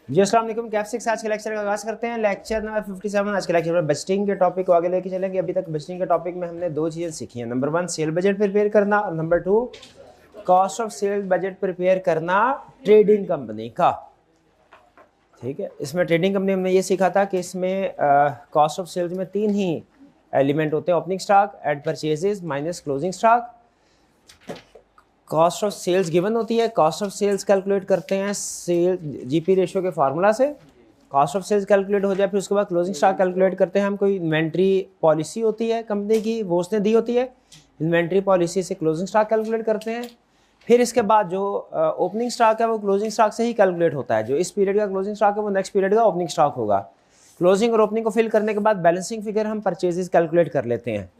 जी अस्सलाम वालेकुम। कैफ सिक्स आज के लेक्चर का आगाज़ करते हैं। Lecture number 57। आज के लेक्चर में बजटिंग के टॉपिक को आगे लेके चलेंगे। अभी तक बजटिंग के टॉपिक में हमने दो चीज़ें सीखी हैं। नंबर 1 सेल बजट प्रिपेयर करना और number 2 cost of cell budget prepare करना ट्रेडिंग कंपनी का। ठीक है, इसमें ट्रेडिंग कंपनी हमने ये सीखा था कि इसमें कॉस्ट ऑफ सेल्स में 3 ही एलिमेंट होते हैं। Opening stock, add purchases minus closing stock. Cost of sales given होती है। कॉस्ट ऑफ सेल्स कैलकुलेट करते हैं सेल जीपी रेशियो के फार्मूला से। कॉस्ट ऑफ सेल्स कैलकुलेट हो जाए फिर उसके बाद क्लोजिंग स्टॉक कैलकुलेट करते हैं हम। कोई इन्वेंट्री पॉलिसी होती है कंपनी की, वो उसने दी होती है। इन्वेंट्री पॉलिसी से क्लोजिंग स्टॉक कैलकुलेट करते हैं। फिर इसके बाद जो ओपनिंग स्टॉक है वो क्लोजिंग स्टॉक से ही कैलकुलेट होता है। जो इस पीरियड का क्लोजिंग स्टॉक है वो नेक्स्ट पीरियड का ओपनिंग स्टॉक होगा। क्लोजिंग और ओपनिंग को फिल करने के बाद बैलेंसिंग फिगर हम परचेजेस कैलकुलेट कर लेते हैं।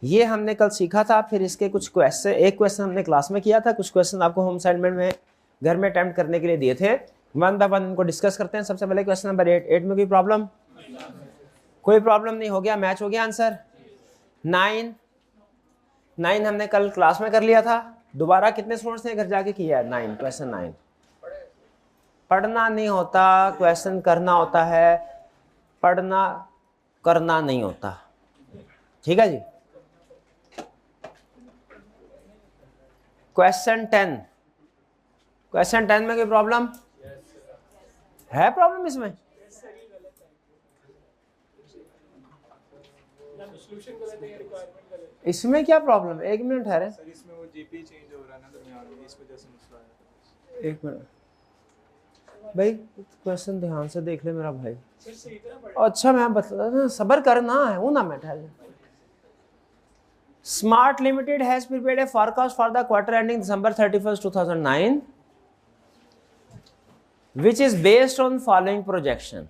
ये हमने कल सीखा था। फिर इसके कुछ क्वेश्चन, एक क्वेश्चन हमने क्लास में किया था, कुछ क्वेश्चन आपको होम असाइनमेंट में घर में अटेम्प्ट करने के लिए दिए थे। वन बाय वन इनको डिस्कस करते हैं। सबसे पहले क्वेश्चन नंबर 8 में कोई प्रॉब्लम? कोई प्रॉब्लम नहीं, हो गया, मैच हो गया आंसर। 9 हमने कल क्लास में कर लिया था। दोबारा कितने स्टूडेंट्स ने घर जाके किया है? 9। क्वेश्चन 9 पढ़ना नहीं होता, क्वेश्चन करना होता है। पढ़ना करना नहीं होता। ठीक है जी। क्वेश्चन 10 में कोई प्रॉब्लम है? प्रॉब्लम इसमें इसमें क्या प्रॉब्लम? एक मिनट ठहरे। इसमें वो जीपी चेंज हो रहा है ना दरमियान में, इस वजह से मसला है। एक मिनट भाई, क्वेश्चन ध्यान से देख ले मेरा भाई। अच्छा मैं बता ना, सबर करना है वो ना। मैं ठहर। Smart Limited has prepared a forecast for the quarter ending December 31st, 2009, which is based on following projection.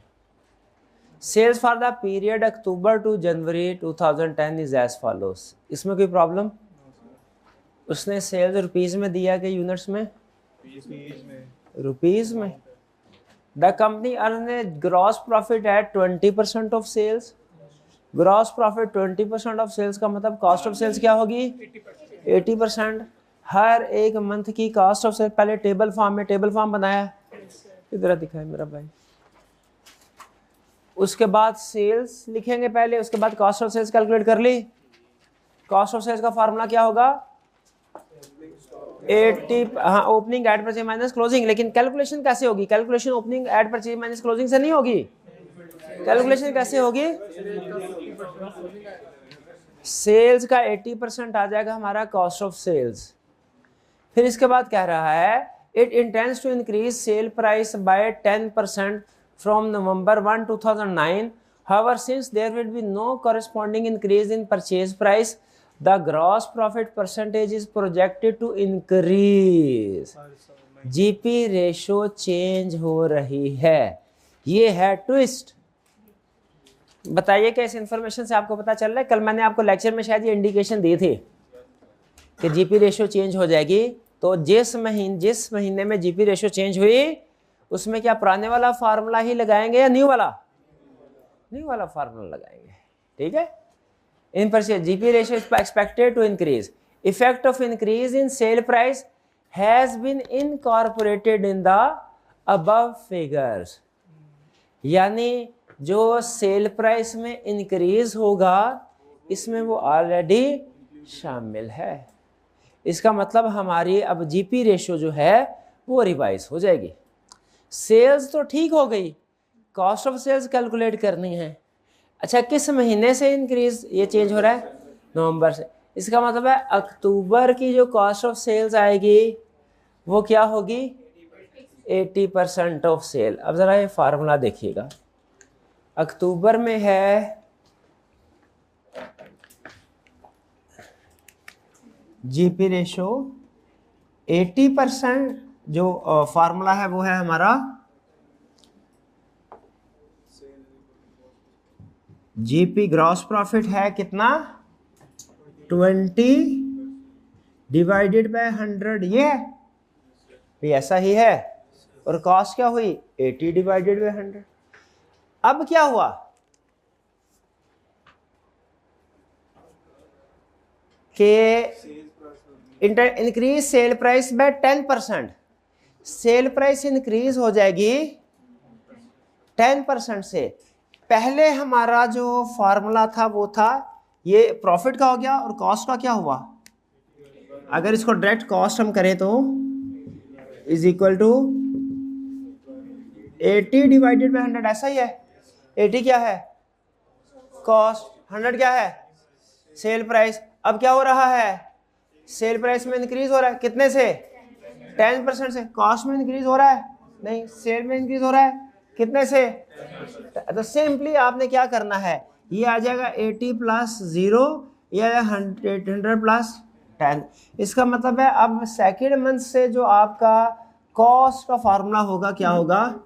Sales for the period October to January 2010 is as follows. इसमें कोई प्रॉब्लम? उसने सेल्स रुपीज में दिया कि units में? Rupees में। The company earned a gross profit at 20% of sales. Gross profit 20% of sales का मतलब कॉस्ट ऑफ सेल्स क्या होगी? 80%। हर एक मंथ की कॉस्ट ऑफ सेल्स पहले टेबल फॉर्म बनाया, इधर दिखाए मेरा भाई। उसके बाद सेल्स लिखेंगे पहले, उसके बाद कॉस्ट ऑफ सेल्स कैलकुलेट कर ली। कॉस्ट ऑफ सेल्स का फार्मूला क्या होगा? 80, हाँ, opening eight purchase minus closing. लेकिन कैलकुलेशन कैसे होगी? Calculation opening eight purchase minus closing से नहीं होगी। कैलकुलेशन कैसे होगी? सेल्स का 80% आ जाएगा हमारा कॉस्ट ऑफ सेल्स। फिर इसके बाद कह रहा है it intends to increase sale price by 10% from November 1, 2009। However since there will be no corresponding increase in purchase price, the gross profit percentage is projected to increase. GP ratio change हो रही है। ये है twist. बताइए क्या इस information से आपको पता चल रहा है? कल मैंने आपको लेक्चर में शायद ये इंडिकेशन दी थी कि जीपी रेशियो चेंज हो जाएगी। तो जिस महीने में जीपी रेशियो चेंज हुई उसमें क्या पुराने वाला फार्मूला ही लगाएंगे या न्यू वाला फार्मूला लगाएंगे? ठीक है। इन पर GP ratio is expected to increase. Effect of increase in sale price has been incorporated in the above figures. यानी जो सेल प्राइस में इंक्रीज होगा इसमें वो ऑलरेडी शामिल है। इसका मतलब हमारी अब जीपी रेशियो जो है वो रिवाइज हो जाएगी। सेल्स तो ठीक हो गई, कॉस्ट ऑफ सेल्स कैलकुलेट करनी है। अच्छा, किस महीने से इंक्रीज ये चेंज हो रहा है? नवंबर से। इसका मतलब है अक्टूबर की जो कॉस्ट ऑफ सेल्स आएगी वो क्या होगी? 80% ऑफ सेल। अब जरा ये फार्मूला देखिएगा। अक्टूबर में है जीपी रेशो 80%। जो फार्मूला है वो है हमारा जीपी ग्रॉस प्रॉफिट है कितना? 20 डिवाइडेड बाय 100। ये ऐसा ही है। और कॉस्ट क्या हुई? 80 डिवाइडेड बाय 100। अब क्या हुआ कि increase sale price by 10%। Sale price increase हो जाएगी 10% से। पहले हमारा जो फार्मूला था वो था, ये प्रॉफिट का हो गया और कॉस्ट का क्या हुआ, अगर इसको डायरेक्ट कॉस्ट हम करें तो is equal to 80 divided by 100, ऐसा ही है। 80 क्या है कॉस्ट, 100 क्या है सेल प्राइस। अब क्या हो रहा है, सेल प्राइस में इंक्रीज हो रहा है, कितने से 10% से। कॉस्ट में इंक्रीज हो रहा है नहीं, सेल में इंक्रीज हो रहा है, कितने से। तो सिंपली आपने क्या करना है, ये आ जाएगा 80 प्लस 0, या 100 प्लस 10। इसका मतलब है अब सेकेंड मंथ से जो आपका कॉस्ट का फार्मूला होगा क्या होगा,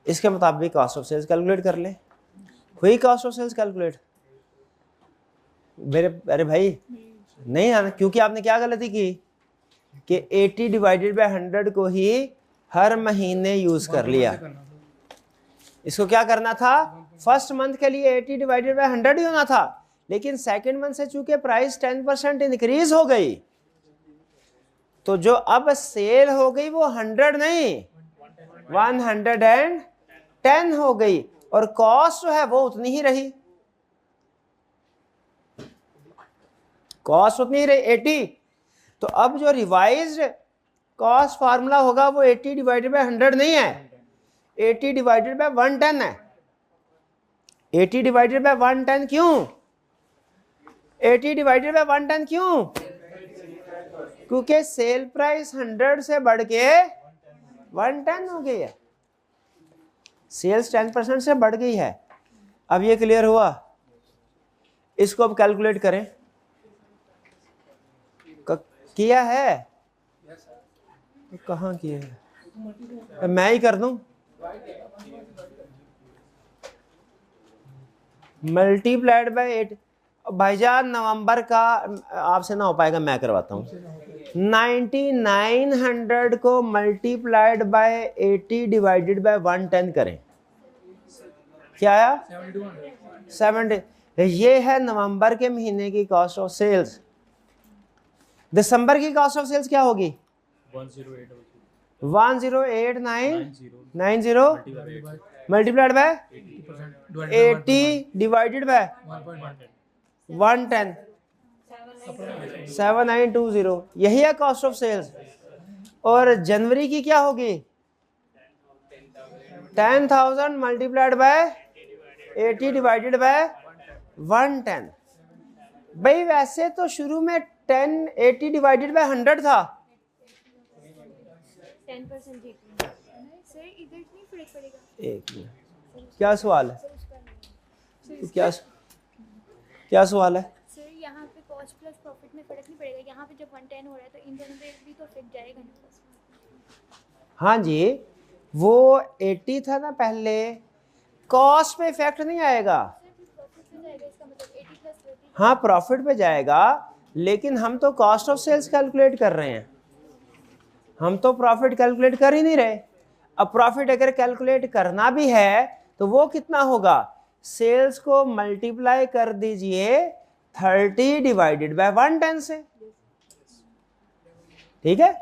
इसके मुताबिक कॉस्ट ऑफ सेल्स कैलकुलेट कर ले। हुई कॉस्ट ऑफ सेल्स कैलकुलेट मेरे, अरे भाई नहीं आना, क्योंकि आपने क्या गलती की कि 80 डिवाइडेड बाय 100 को ही हर महीने यूज कर लिया। इसको क्या करना था, फर्स्ट मंथ के लिए 80 डिवाइडेड बाय 100 ही होना था, लेकिन सेकंड मंथ से चूंकि प्राइस 10% इंक्रीज हो गई, तो जो अब सेल हो गई वो 100 नहीं 110 हो गई, और कॉस्ट जो है वो उतनी ही रही, कॉस्ट उतनी ही रही 80। तो अब जो रिवाइज्ड कॉस्ट फार्मूला होगा वो 80 डिवाइडेड बाय 100 नहीं है, 80 डिवाइडेड बाय 110 है। 80 डिवाइडेड बाय 110 क्यों, 80 डिवाइडेड बाय 110 क्यों, क्योंकि सेल प्राइस 100 से बढ़ के 110 हो गई है, सेल्स 10% से बढ़ गई है। अब ये क्लियर हुआ, इसको अब कैलकुलेट करें। किया है कहाँ किया है, मैं ही कर दूं, मल्टीप्लाइड बाय 8। भाईजान नवंबर का आपसे ना हो पाएगा, मैं करवाता हूँ। 9900 को मल्टीप्लाइड बाय 80 डिवाइडेड बाय 110 करें, क्या आया 70। ये है नवंबर के महीने की कॉस्ट ऑफ सेल्स। दिसंबर की कॉस्ट ऑफ सेल्स क्या होगी 108,990 मल्टीप्लाइड बाय 80 डिवाइडेड बाय 110, 7920, यही है कॉस्ट ऑफ सेल्स। और जनवरी की क्या होगी 10,000 मल्टीप्लाइड बाय 80 डिवाइडेड बाय 110। भाई वैसे तो शुरू में 80 डिवाइडेड बाय 100 था, 10% सर इधर नहीं फर्क पड़ेगा। एक मिनट, क्या सवाल है, क्या सवाल है। सर यहाँ पे कॉस्ट प्लस प्रॉफिट में फर्क नहीं पड़ेगा, यहाँ पे जब 110 हो रहा है तो इन दोनों पे भी तो इफेक्ट जाएगा ना। हाँ जी, वो 80 था ना पहले, कॉस्ट पे इफेक्ट नहीं आएगा। प्रॉफिट पे जाएगा, इसका मतलब 80 प्लस 30। हाँ प्रॉफिट पे जाएगा, लेकिन हम तो कॉस्ट ऑफ सेल्स कैलकुलेट कर रहे हैं, हम तो प्रॉफिट कैलकुलेट कर ही नहीं रहे। अब प्रॉफिट अगर कैलकुलेट करना भी है तो वो कितना होगा, सेल्स को मल्टीप्लाई कर दीजिए 30 डिवाइडेड बाय 110 से, ठीक है।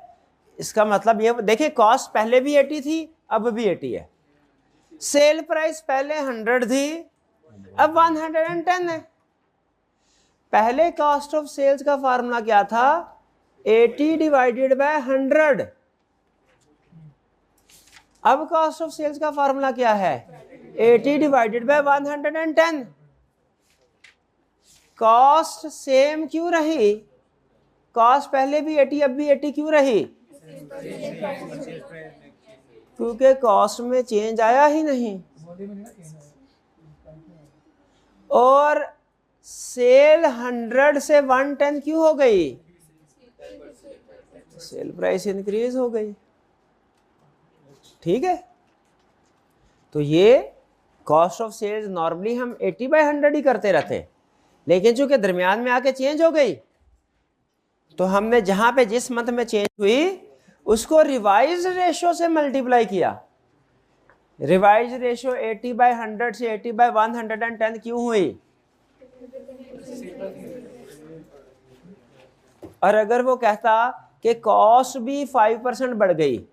इसका मतलब ये देखिए, कॉस्ट पहले भी 80 थी, अब भी 80 है। सेल प्राइस पहले 100 थी, अब 110 है। पहले कॉस्ट ऑफ सेल्स का फार्मूला क्या था 80 डिवाइडेड बाय 100। अब कॉस्ट ऑफ सेल्स का फार्मूला क्या है 80 डिवाइडेड बाय 110। कॉस्ट सेम क्यों रही, कॉस्ट पहले भी 80 अब भी 80 क्यों रही, क्योंकि कॉस्ट में चेंज आया ही नहीं। और सेल 100 से 110 क्यों हो गई, सेल प्राइस इंक्रीज हो गई, ठीक है। तो ये कॉस्ट ऑफ सेल्स नॉर्मली हम 80 बाय 100 ही करते रहते, लेकिन चूंकि दरमियान में आके चेंज हो गई, तो हमने जहां पे जिस मंथ में चेंज हुई उसको रिवाइज रेशियो से मल्टीप्लाई किया। रिवाइज रेशियो 80 बाय 100 से 80 बाय 110 क्यों हुई, और अगर वो कहता कि कॉस्ट भी 5% बढ़ गई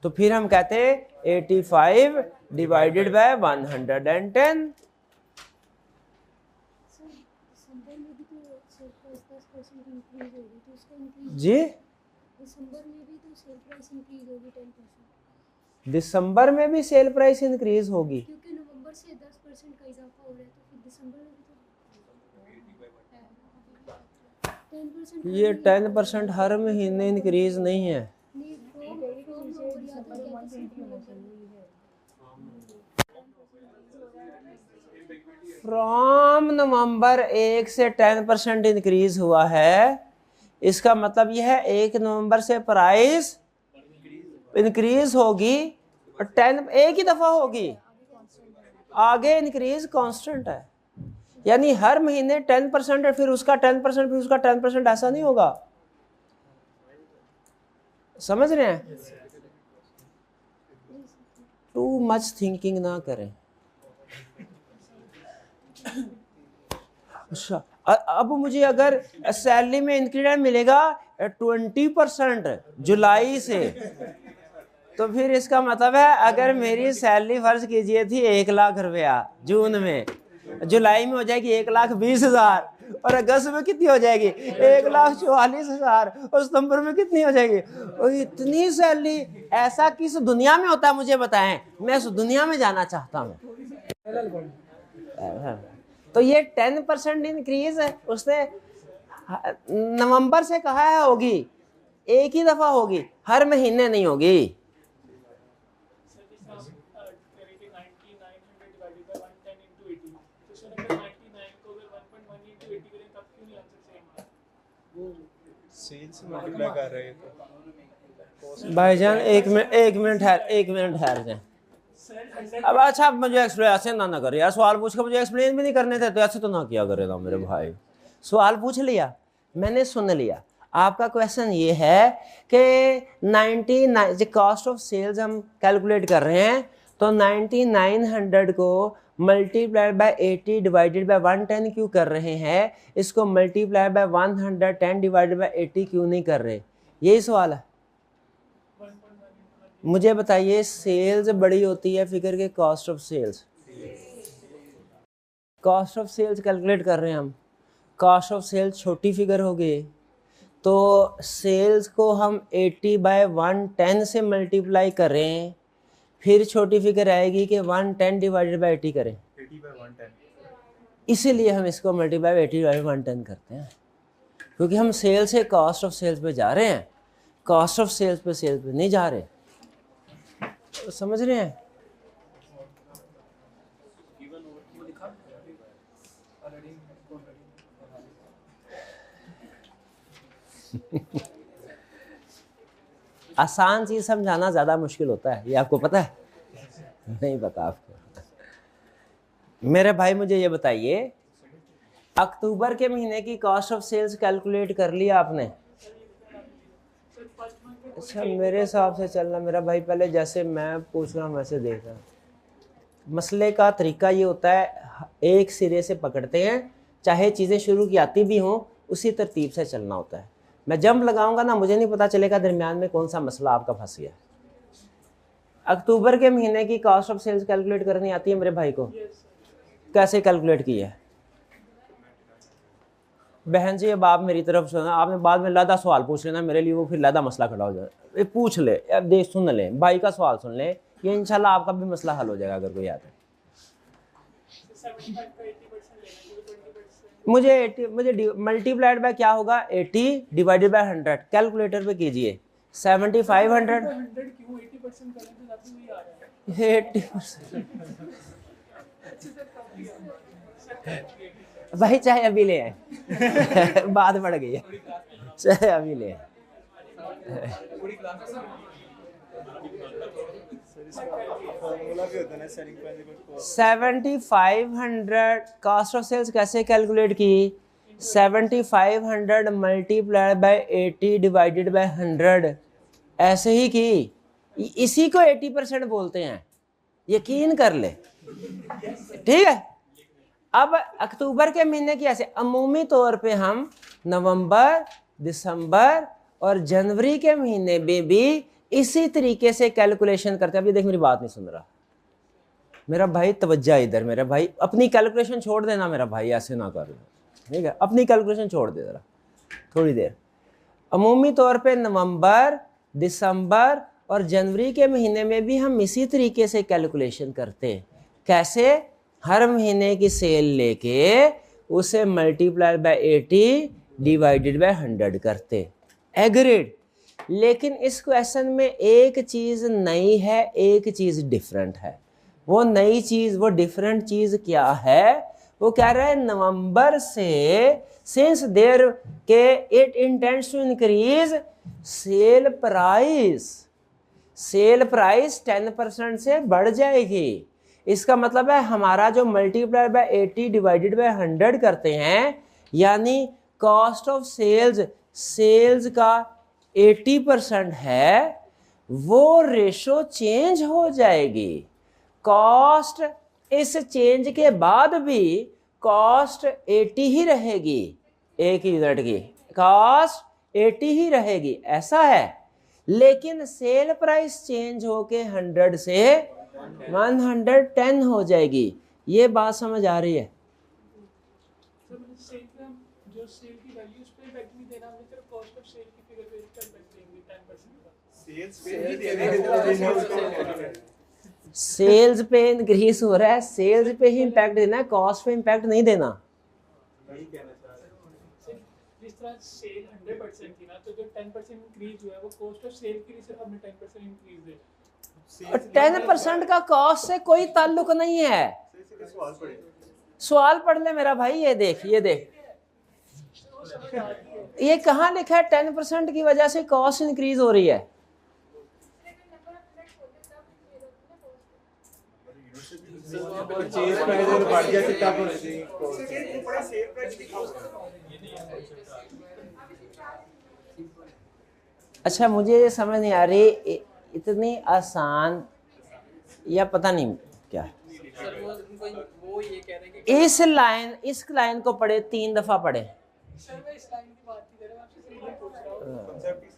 तो फिर हम कहते हैं 85 डिवाइडेड बाय 110। दिसंबर में भी तो सेल प्राइस 10% इंक्रीज होगी, तो उसका इंक्रीज जी दिसंबर में भी तो सेल प्राइस इंक्रीज होगी 10%, दिसंबर में भी सेल प्राइस इंक्रीज होगी। क्योंकि नवंबर से 10% का इजाफा हो रहा है, तो फिर दिसंबर में भी तो 10% ये 10% हर महीने इंक्रीज नहीं है। नहीं, फ्रॉम नवंबर या तो कहते सिर्फ नवंबर में। फ्रॉम नवंबर 1 से 10% इंक्रीज हुआ है। इसका मतलब यह है 1 नवंबर से प्राइस इंक्रीज होगी और 10 एक ही दफा होगी, आगे इंक्रीज कांस्टेंट है। यानी हर महीने 10% है, फिर उसका 10%, फिर उसका 10%, ऐसा नहीं होगा। समझ रहे हैं? टू मच थिंकिंग ना करें। अच्छा, अब मुझे अगर सैलरी में इंक्रीमेंट मिलेगा 20% जुलाई से, तो फिर इसका मतलब है अगर मेरी सैलरी फर्ज कीजिए थी 1 लाख रुपया जून में, जुलाई में हो जाएगी 1,20,000, और अगस्त में कितनी हो जाएगी 1,44,000, और सितंबर में कितनी हो जाएगी। और इतनी सैलरी ऐसा किस दुनिया में होता है मुझे बताएं, मैं उस दुनिया में जाना चाहता हूँ। तो ये 10% इंक्रीज है, उसने नवंबर से कहा है होगी, एक ही दफा होगी, हर महीने नहीं होगी। सेल्स मल्टीप्लाई कर रहे हैं तो भाईजान एक मिनट ठहर जाए। अब अच्छा, मुझे एक्सप्लेन ऐसे ना करे यार, सवाल पूछ कर मुझे एक्सप्लेन भी नहीं करने थे, तो ऐसे तो ना किया करेगा मेरे भाई। सवाल पूछ लिया, मैंने सुन लिया। आपका क्वेश्चन ये है कि 99 कॉस्ट ऑफ सेल्स हम कैलकुलेट कर रहे हैं, तो 9900 को मल्टीप्लाइड बाय 80 डिवाइडेड बाय 110 क्यों कर रहे हैं, इसको मल्टीप्लाई बाय 110 डिवाइडेड बाय 80 क्यों नहीं कर रहे, यही सवाल है। मुझे बताइए, सेल्स बड़ी होती है फिगर के cost of sales, cost of sales calculate कर रहे हैं हम, कॉस्ट ऑफ सेल्स छोटी फिगर हो गई, तो सेल्स को हम 80 बाय 110 से मल्टीप्लाई करें, फिर छोटी फिगर आएगी कि 110 डिवाइडेड बाय 80 करें, 80 by 110। इसीलिए हम इसको मल्टीप्लाई बाय 80 बाय 110 करते हैं, क्योंकि हम सेल से कॉस्ट ऑफ सेल्स पे जा रहे हैं, कॉस्ट ऑफ सेल्स पे नहीं जा रहे। तो समझ रहे हैं? आसान चीज समझाना ज्यादा मुश्किल होता है, ये आपको पता है? नहीं पता आपको? मेरे भाई मुझे ये बताइए, अक्टूबर के महीने की कॉस्ट ऑफ सेल्स कैलकुलेट कर लिया आपने? अच्छा, मेरे हिसाब से चलना मेरा भाई, पहले जैसे मैं पूछ रहा हूँ वैसे देख रहा हूँ। मसले का तरीका ये होता है, एक सिरे से पकड़ते हैं, चाहे चीज़ें शुरू की आती भी हों, उसी तरतीब से चलना होता है। मैं जंप लगाऊंगा ना, मुझे नहीं पता चलेगा दरमियान में कौन सा मसला आपका फंस गया। अक्टूबर के महीने की कॉस्ट ऑफ सेल्स कैलकुलेट करनी आती है मेरे भाई को? कैसे कैलकुलेट की है? बहन जी, अब आप मेरी तरफ सुना, आपने बाद में लादा सवाल पूछ लेना मेरे लिए, वो फिर लादा मसला खड़ा हो जाए। पूछ ले, अब देख सुन ले, भाई का सवाल सुन ले, ये इंशाल्लाह आपका भी मसला हल हो जाएगा अगर कोई आता है। मुझे मल्टीप्लाइड बाय क्या होगा, 80 डिवाइडेड बाय 100, कैलकुलेटर पे कीजिए। 7500 क्यों 80% करें तो जाते वही आ रहा है। 80% भाई चाहे अभी ले आए बात बढ़ गई है, चाहे अभी ले आए। फॉर्मूला भी होता है ना, selling price equal to 7500 cost of sales कैसे कैलकुलेट की? 7500 मल्टीप्लाइड बाय 80 डिवाइडेड बाय 100, ऐसे ही की। इसी को 80% बोलते हैं, यकीन कर ले, ठीक है। अब अक्टूबर के महीने की ऐसे अमूमी तौर पे हम नवंबर, दिसंबर और जनवरी के महीने में भी इसी तरीके से कैलकुलेशन करते हैं। अभी देख मेरी बात नहीं सुन रहा मेरा भाई, तवज्जो इधर मेरा भाई, अपनी कैलकुलेशन छोड़ देना मेरा भाई, ऐसे ना कर, ठीक है, अपनी कैलकुलेशन छोड़ दे जरा थोड़ी देर। अमूमी तौर पे नवंबर, दिसंबर और जनवरी के महीने में भी हम इसी तरीके से कैलकुलेशन करते हैं। कैसे? हर महीने की सेल लेके उसे मल्टीप्लाई बाय 80 डिवाइडेड बाय 100 करते। एग्रीड? लेकिन इस क्वेश्चन में एक चीज नई है, एक चीज डिफरेंट है। वो नई चीज, वो डिफरेंट चीज क्या है? वो कह रहा है नवंबर से सिंस देयर के it intends to increase sale price, sale price 10% से बढ़ जाएगी। इसका मतलब है हमारा जो मल्टीप्लाई बाय 80 डिवाइडेड बाय 100 करते हैं, यानी कॉस्ट ऑफ सेल्स, सेल्स का 80% है, वो रेशो चेंज हो जाएगी। कॉस्ट इस चेंज के बाद भी कॉस्ट 80 ही रहेगी, एक यूनिट की कॉस्ट 80 ही रहेगी, ऐसा है। लेकिन सेल प्राइस चेंज होके 100 से 110 हो जाएगी। ये बात समझ आ रही है? सर मतलब सेल पे हम जो सेल की वैल्यू उस पे इम्पैक्ट नहीं देना, हमें सिर्फ कॉस्ट ऑफ सेल की फिगर पे इम्पैक्ट देंगे 10% का। सेल्स पे इंक्रीज हो रहा है, सेल्स पे ही इम्पैक्ट देना है, कॉस्ट पे इम्पैक्ट नहीं देना। जिस तरह सेल 100% थी ना, तो जो 10% इंक्रीज हुआ है वो कॉस्ट ऑफ सेल के लिए सिर्फ हमने 10% इंक्रीज दिया। और 10% का कॉस्ट से कोई ताल्लुक नहीं है। सवाल पढ़ ले मेरा भाई, ये देख, ये देख, ये कहाँ लिखा है 10% की वजह से कॉस्ट इंक्रीज हो रही है? अच्छा, मुझे ये समझ नहीं आ रही, इतनी आसान या पता नहीं क्या है। इस लाइन को पढ़े, 3 दफा पढ़े।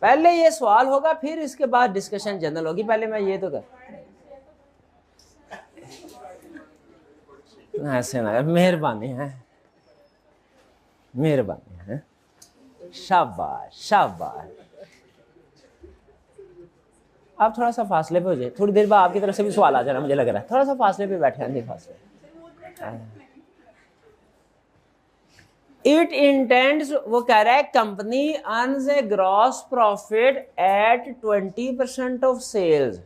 पहले ये सवाल होगा, फिर इसके बाद डिस्कशन जनरल होगी। पहले मैं ये तो कर, ऐसे ना, मेहरबानी है, मेहरबानी है, शाबाश शाबाश। आप थोड़ा सा फासले पे हो जाए, थोड़ी देर बाद आपकी तरफ से भी सवाल आ जाना, मुझे लग रहा है। थोड़ा सा फासले पे बैठे हैं, फासले। इट इंटेंड्स, वो कह रहा है company earns a gross profit at 20% of sales.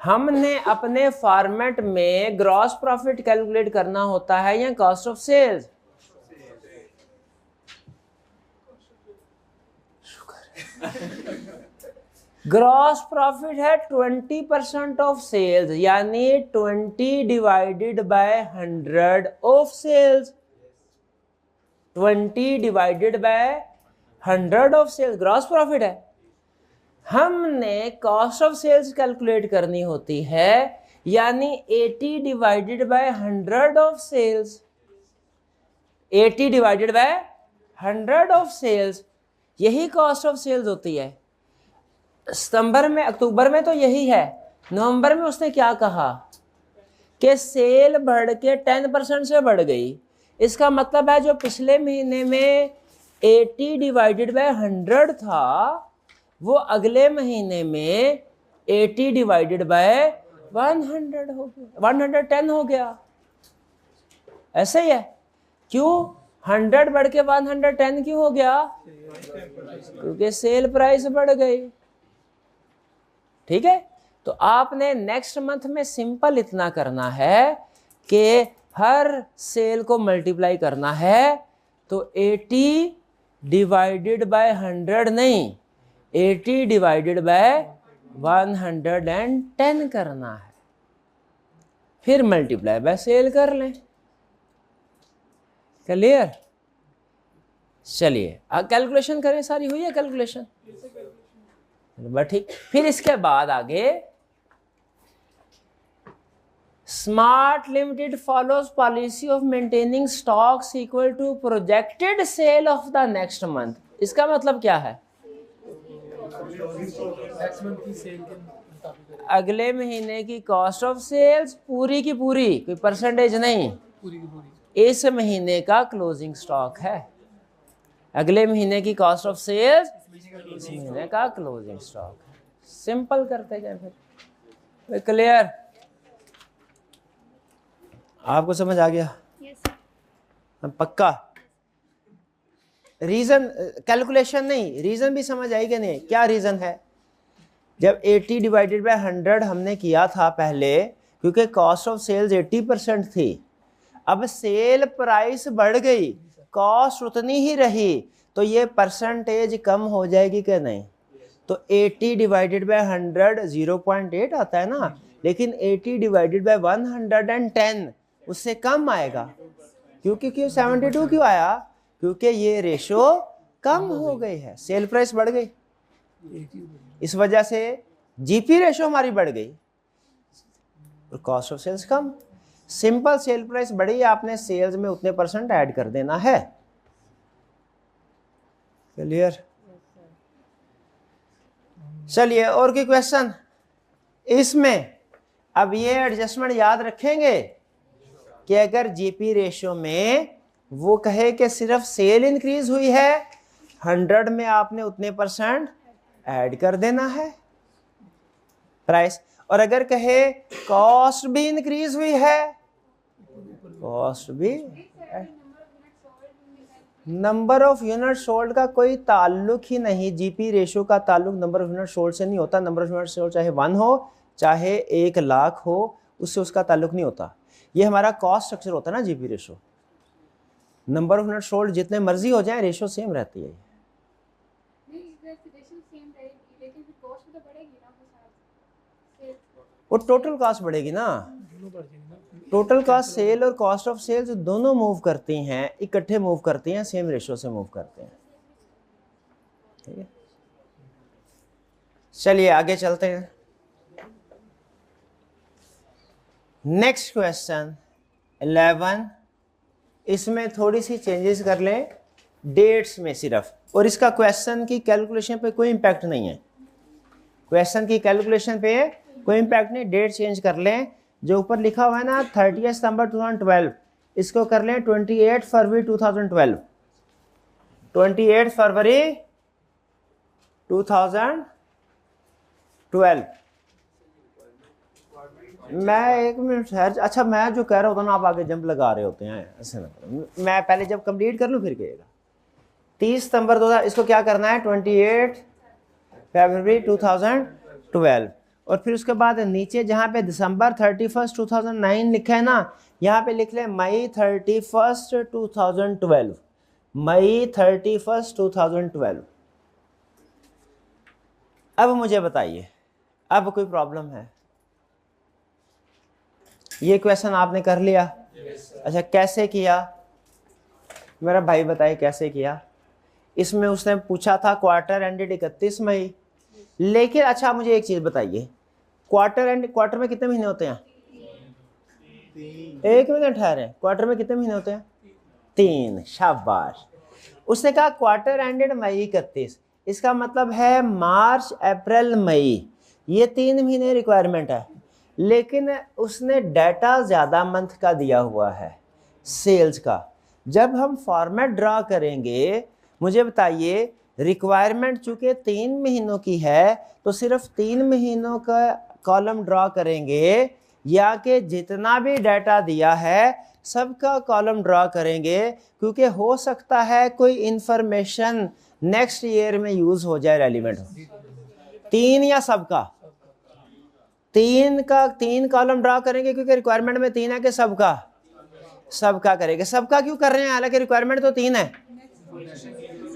हमने अपने फॉर्मेट में ग्रॉस प्रॉफिट कैलकुलेट करना होता है या cost of sales? Gross profit है 20% ऑफ सेल्स, यानी 20 divided by 100 of sales. 20 divided by 100 of sales gross profit है। हमने कॉस्ट ऑफ सेल्स कैलकुलेट करनी होती है, यानी 80 divided by 100 of sales. 80 divided by 100 of sales, यही कॉस्ट ऑफ सेल्स होती है। सितंबर में, अक्टूबर में तो यही है। नवंबर में उसने क्या कहा कि सेल बढ़ के 10% से बढ़ गई। इसका मतलब है जो पिछले महीने में 80 डिवाइडेड बाय 100 था, वो अगले महीने में 80 डिवाइडेड बाय 100 हो गया, 110 हो गया। ऐसे ही है। क्यों 100 बढ़ के 110 क्यों हो गया? क्योंकि सेल प्राइस बढ़ गई। ठीक है, तो आपने नेक्स्ट मंथ में सिंपल इतना करना है कि हर सेल को मल्टीप्लाई करना है, तो 80 डिवाइडेड बाय 100 नहीं, 80 डिवाइडेड बाय 110 करना है, फिर मल्टीप्लाई बाय सेल कर लें। क्लियर? चलिए कैलकुलेशन करें। सारी हुई है कैलकुलेशन? बस ठीक। फिर इसके बाद आगे, Smart Limited follows policy of maintaining stocks equal to projected sale of the next month. इसका मतलब क्या है? नेक्स्ट मंथ की सेल के मुताबिक अगले महीने की कॉस्ट ऑफ सेल्स पूरी की पूरी, कोई परसेंटेज नहीं, पूरी की पूरी इस महीने का क्लोजिंग स्टॉक है। अगले महीने की कॉस्ट ऑफ सेल्स इस महीने का क्लोजिंग स्टॉक है। सिंपल करते जाए फिर। क्लियर? आपको समझ आ गया? Yes sir. पक्का? रीजन कैलकुलेशन नहीं, रीजन भी समझ आई कि नहीं? क्या रीजन है? जब 80 डिवाइडेड बाय 100 हमने किया था पहले, क्योंकि कॉस्ट ऑफ सेल्स 80% थी, अब सेल प्राइस बढ़ गई, कॉस्ट उतनी ही रही, तो ये परसेंटेज कम हो जाएगी कि नहीं? तो 80 डिवाइडेड बाय 100 0.8 आता है ना, लेकिन 80 डिवाइडेड बाय 110 उससे कम आएगा। क्योंकि क्यों 72 क्यों आया? क्योंकि ये रेशो कम हो गई है, सेल प्राइस बढ़ गई, इस वजह से जीपी रेशो हमारी बढ़ गई और कॉस्ट ऑफ सेल्स कम। सिंपल, सेल प्राइस बढ़ी, आपने सेल्स में उतने परसेंट ऐड कर देना है। क्लियर? चलिए और कोई क्वेश्चन इसमें? अब ये एडजस्टमेंट याद रखेंगे कि अगर जीपी रेशो में वो कहे कि सिर्फ सेल इंक्रीज हुई है, 100 में आपने उतने परसेंट ऐड कर देना है प्राइस, और अगर कहे कॉस्ट भी इंक्रीज हुई है, कॉस्ट भी, नंबर ऑफ यूनिट सोल्ड का कोई ताल्लुक ही नहीं। जीपी रेशो का ताल्लुक नंबर ऑफ यूनिट सोल्ड से नहीं होता। नंबर ऑफ यूनिट सोल्ड चाहे 1 हो चाहे 1 लाख हो, उससे उसका ताल्लुक नहीं होता। ये हमारा कॉस्ट स्ट्रक्चर होता है ना GP ratio. Number of unit sold जितने मर्जी हो जाए, रेशो सेम रहती है। वो टोटल कॉस्ट बढ़ेगी ना, टोटल कॉस्ट सेल और कॉस्ट ऑफ सेल्स दोनों मूव करती हैं, इकट्ठे मूव करती हैं, सेम रेशो से मूव करते हैं। ठीक है, चलिए आगे चलते हैं। नेक्स्ट क्वेश्चन 11, इसमें थोड़ी सी चेंजेस कर लें डेट्स में सिर्फ, और इसका क्वेश्चन की कैलकुलेशन पे कोई इम्पैक्ट नहीं है। क्वेश्चन की कैलकुलेशन पे कोई इम्पैक्ट नहीं, डेट चेंज कर लें। जो ऊपर लिखा हुआ है ना 30 सितंबर 2012, इसको कर लें 28 फरवरी 2012। 28 फरवरी 2012। मैं एक मिनट ठहर, अच्छा मैं जो कह रहा होता ना आप आगे जंप लगा रहे होते हैं, ऐसे ना करो। मैं पहले जब कंप्लीट कर लूँ फिर कहिएगा। 30 सितंबर 2000, इसको क्या करना है 28 फरवरी 2012, और फिर उसके बाद नीचे जहाँ पे दिसंबर 31 2009 लिखा है ना, यहाँ पे लिख लें मई 31 2012, मई 31 2012। अब मुझे बताइए, अब कोई प्रॉब्लम है? ये क्वेश्चन आपने कर लिया? अच्छा कैसे किया मेरा भाई बताइए कैसे किया? इसमें उसने पूछा था क्वार्टर एंडेड 31 मई, लेकिन अच्छा मुझे एक चीज बताइए, क्वार्टर में कितने महीने होते हैं? एक मिनट ठहरे, क्वार्टर में कितने महीने होते हैं? 3। शाबाश। उसने कहा क्वार्टर एंडेड मई 31, इसका मतलब है मार्च अप्रैल मई, ये 3 महीने रिक्वायरमेंट है। लेकिन उसने डाटा ज़्यादा मंथ का दिया हुआ है सेल्स का। जब हम फॉर्मेट ड्रा करेंगे, मुझे बताइए रिक्वायरमेंट चूँकि 3 महीनों की है, तो सिर्फ 3 महीनों का कॉलम ड्रा करेंगे, या कि जितना भी डाटा दिया है सबका कॉलम ड्रा करेंगे? क्योंकि हो सकता है कोई इंफॉर्मेशन नेक्स्ट ईयर में यूज़ हो जाए, रेलिवेंट हो। 3 या सबका? 3 कॉलम ड्रा करेंगे क्योंकि रिक्वायरमेंट में 3 है, कि सबका करेंगे? सबका क्यों कर रहे हैं, हालांकि रिक्वायरमेंट तो 3 है।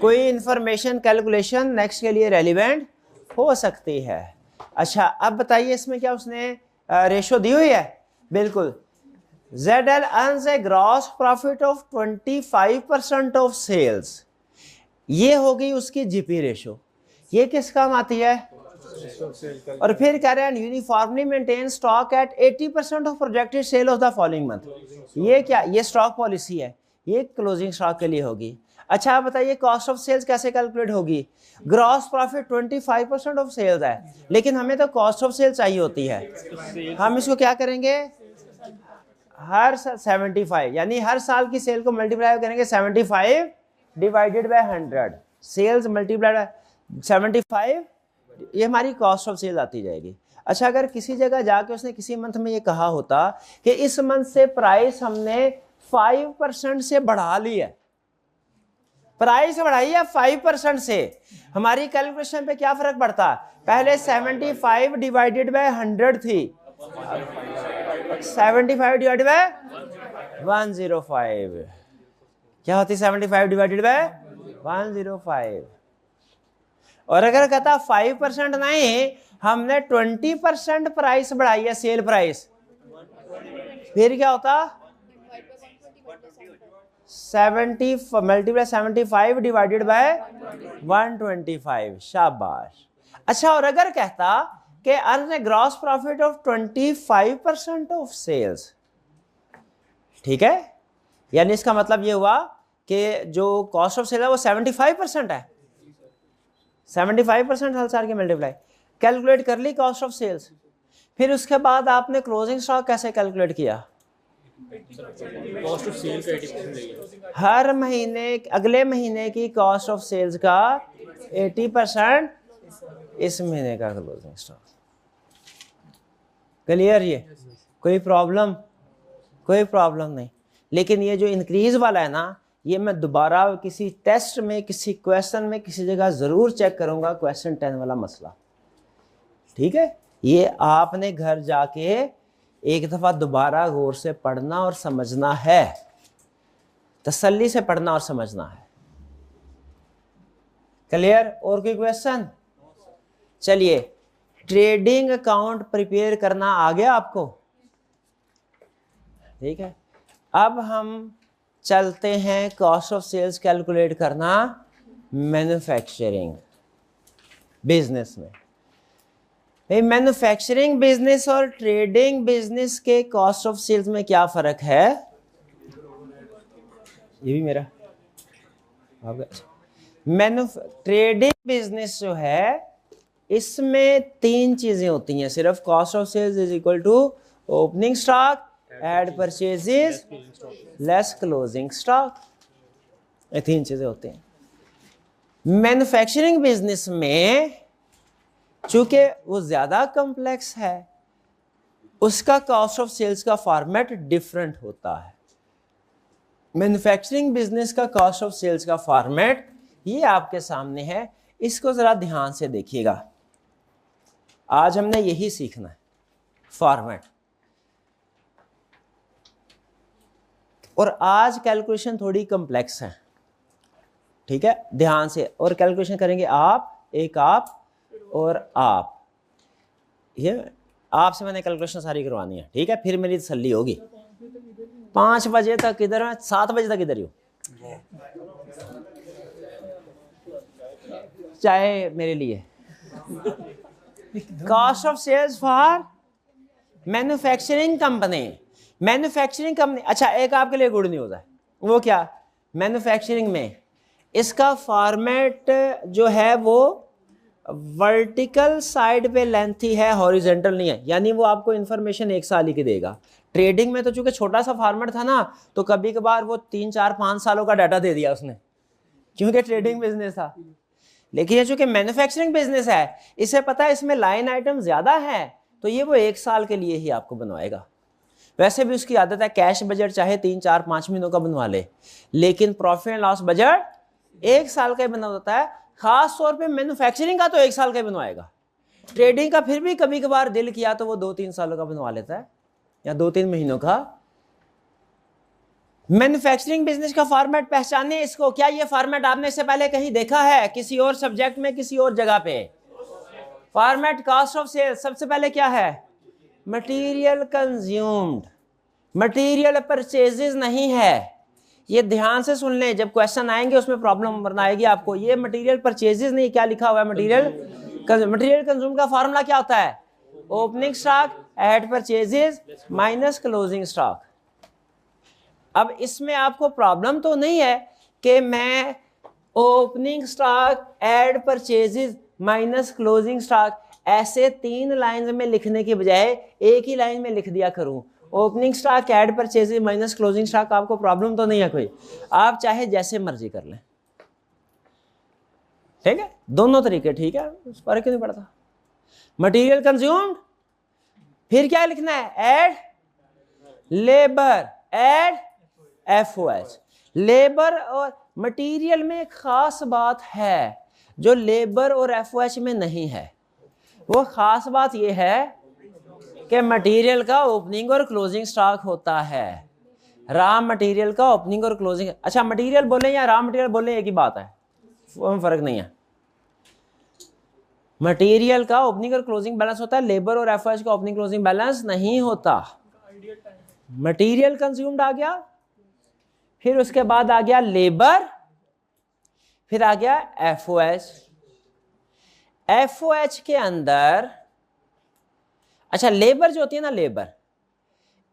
कोई इंफॉर्मेशन कैलकुलेशन नेक्स्ट के लिए रेलिवेंट हो सकती है। अच्छा अब बताइए इसमें क्या उसने रेशो दी हुई है? बिल्कुल। ZL earns a gross profit of 25% of sales, ये होगी उसकी जीपी रेशो। ये किस काम आती है? और फिर कह रहे हैं uniformly maintain stock at 80% of projected sale of the following month. ये क्या? ये स्टॉक पॉलिसी है, ये क्लोजिंग स्टॉक के लिए होगी। अच्छा आप बताइए कॉस्ट ऑफ सेल्स कैसे कैलकुलेट होगी? ग्रॉस प्रॉफिट 25% ऑफ सेल्स है, लेकिन हमें तो कॉस्ट ऑफ सेल्स चाहिए होती है। हम इसको क्या करेंगे, हर 75 यानी हर साल की सेल को मल्टीप्लाई करेंगे 75 divided by 100, sales multiplied by 75, ये हमारी कॉस्ट ऑफ सेल आती जाएगी। अच्छा अगर किसी जगह जाके उसने किसी मंथ में ये कहा होता कि इस मंथ से प्राइस हमने 5% से बढ़ा ली है, प्राइस बढ़ाई है 5% से, हमारी कैलकुलेशन पे क्या फर्क पड़ता? पहले 75 डिवाइडेड बाय 100 थी, 75 डिवाइडेड बाय 105 क्या होती? 75 डिवाइडेड बाय 105। और अगर कहता 5% नहीं, हमने 20% प्राइस बढ़ाई है, सेल प्राइस, फिर क्या होता? 70 मल्टीप्लाई 75 डिवाइडेड बाय 125, शाबाश। अच्छा और अगर कहता कि earn a gross profit of 25% of sales, ठीक है, यानी इसका मतलब ये हुआ कि जो कॉस्ट ऑफ सेल है वो 75% है, 75% हर साल की मल्टीप्लाई कैलकुलेट कर ली कॉस्ट ऑफ सेल्स। फिर उसके बाद आपने क्लोजिंग स्टॉक कैसे कैलकुलेट किया? कॉस्ट ऑफ सेल का 80% देंगे। हर महीने अगले महीने की कॉस्ट ऑफ सेल्स का 80% इस महीने का क्लोजिंग स्टॉक। क्लियर? ये कोई प्रॉब्लम? कोई प्रॉब्लम नहीं। लेकिन ये जो इंक्रीज वाला है ना, ये मैं दोबारा किसी टेस्ट में, किसी क्वेश्चन में, किसी जगह जरूर चेक करूंगा, क्वेश्चन 10 वाला मसला, ठीक है? ये आपने घर जाके एक दफा दोबारा गौर से पढ़ना और समझना है, तसल्ली से पढ़ना और समझना है। क्लियर? और कोई क्वेश्चन? चलिए, ट्रेडिंग अकाउंट प्रिपेयर करना आ गया आपको? ठीक है, अब हम चलते हैं कॉस्ट ऑफ सेल्स कैलकुलेट करना मैन्युफैक्चरिंग बिजनेस में। मैन्युफैक्चरिंग बिजनेस और ट्रेडिंग बिजनेस के कॉस्ट ऑफ सेल्स में क्या फर्क है? ये भी मेरा ट्रेडिंग बिजनेस जो है, इसमें 3 चीजें होती हैं सिर्फ। Cost of sales is equal to opening stock add purchases less closing stock, ये 3 चीजें होती हैं। मैन्युफैक्चरिंग बिजनेस में चूंकि वो ज्यादा कॉम्प्लेक्स है, उसका कॉस्ट ऑफ सेल्स का फॉर्मेट डिफरेंट होता है। मैन्युफैक्चरिंग बिजनेस का कॉस्ट ऑफ सेल्स का फॉर्मेट ये आपके सामने है, इसको जरा ध्यान से देखिएगा। आज हमने यही सीखना है, फॉर्मेट। और आज कैलकुलेशन थोड़ी कॉम्प्लेक्स है, ठीक है? ध्यान से, और कैलकुलेशन करेंगे आप, एक आप और आप। ये आपसे मैंने कैलकुलेशन सारी करवानी है, ठीक है? फिर मेरी तसल्ली होगी। 5 बजे तक इधर है, 7 बजे तक इधर ही हो, चाहे मेरे लिए। Cost of sales for manufacturing company, manufacturing company. अच्छा एक आपके लिए गुड न्यूज़ है, वो क्या? मैन्युफैक्चरिंग में इसका फॉर्मेट जो है वो वर्टिकल साइड पे लेंथी है, हॉरिजेंटल नहीं है, यानी वो आपको इंफॉर्मेशन 1 साल ही की देगा। ट्रेडिंग में तो चूंकि छोटा सा फॉर्मेट था ना, तो कभी कभार वो 3, 4, 5 सालों का डाटा दे दिया उसने, क्योंकि ट्रेडिंग बिजनेस था। लेकिन ये चूंकि मैन्युफैक्चरिंग बिजनेस है, इसे पता है इसमें लाइन आइटम ज्यादा है, तो ये वो 1 साल के लिए ही आपको बनवाएगा। वैसे भी उसकी आदत है कैश बजट चाहे 3, 4, 5 महीनों का बनवा ले, लेकिन प्रॉफिट एंड लॉस बजट 1 साल का ही बना होता है। खास तौर पे मैन्युफैक्चरिंग का तो 1 साल का ही बनवाएगा। ट्रेडिंग का फिर भी कभी कभार दिल किया तो वो 2-3 सालों का बनवा लेता है, या 2-3 महीनों का। मैन्युफैक्चरिंग बिजनेस का फॉर्मेट पहचाने इसको। क्या ये फॉर्मेट आपने इससे पहले कहीं देखा है किसी और सब्जेक्ट में, किसी और जगह पे? फॉर्मेट कॉस्ट ऑफ सेल्स सबसे पहले क्या है? मटेरियल कंज्यूम्ड, मटेरियल परचेजेस नहीं है। ये ध्यान से सुन लें, जब क्वेश्चन आएंगे उसमें प्रॉब्लम वरना आएगी आपको। ये मटेरियल परचेजेस नहीं, क्या लिखा हुआ है? मटेरियल कंज्यूम का फार्मूला क्या होता है? Opening stock add purchases minus closing stock. अब इसमें आपको प्रॉब्लम तो नहीं है कि मैं opening stock add purchases minus closing stock ऐसे 3 लाइन में लिखने की बजाय एक ही लाइन में लिख दिया करूं। Opening stock add purchases minus closing stock, आपको प्रॉब्लम तो नहीं है कोई, आप चाहे जैसे मर्जी कर लें, ठीक है, दोनों तरीके ठीक है, उस फर्क नहीं पड़ता। मटेरियल कंज्यूम्ड, फिर क्या लिखना है, add labour, add FOH. Labour और मटेरियल में एक खास बात है जो लेबर और एफओएच में नहीं है। वो खास बात ये है कि मटेरियल का ओपनिंग और क्लोजिंग स्टॉक होता है। रॉ मटेरियल का ओपनिंग और क्लोजिंग, अच्छा मटेरियल बोले या रॉ मटेरियल बोले एक ही बात है, वो में फर्क नहीं है। मटेरियल का ओपनिंग और क्लोजिंग बैलेंस होता है, लेबर और एफओएच का ओपनिंग क्लोजिंग बैलेंस नहीं होता। मटेरियल कंज्यूम्ड आ गया, फिर उसके बाद आ गया लेबर, फिर आ गया एफओएच। एफओएच के अंदर अच्छा लेबर जो होती है ना, लेबर,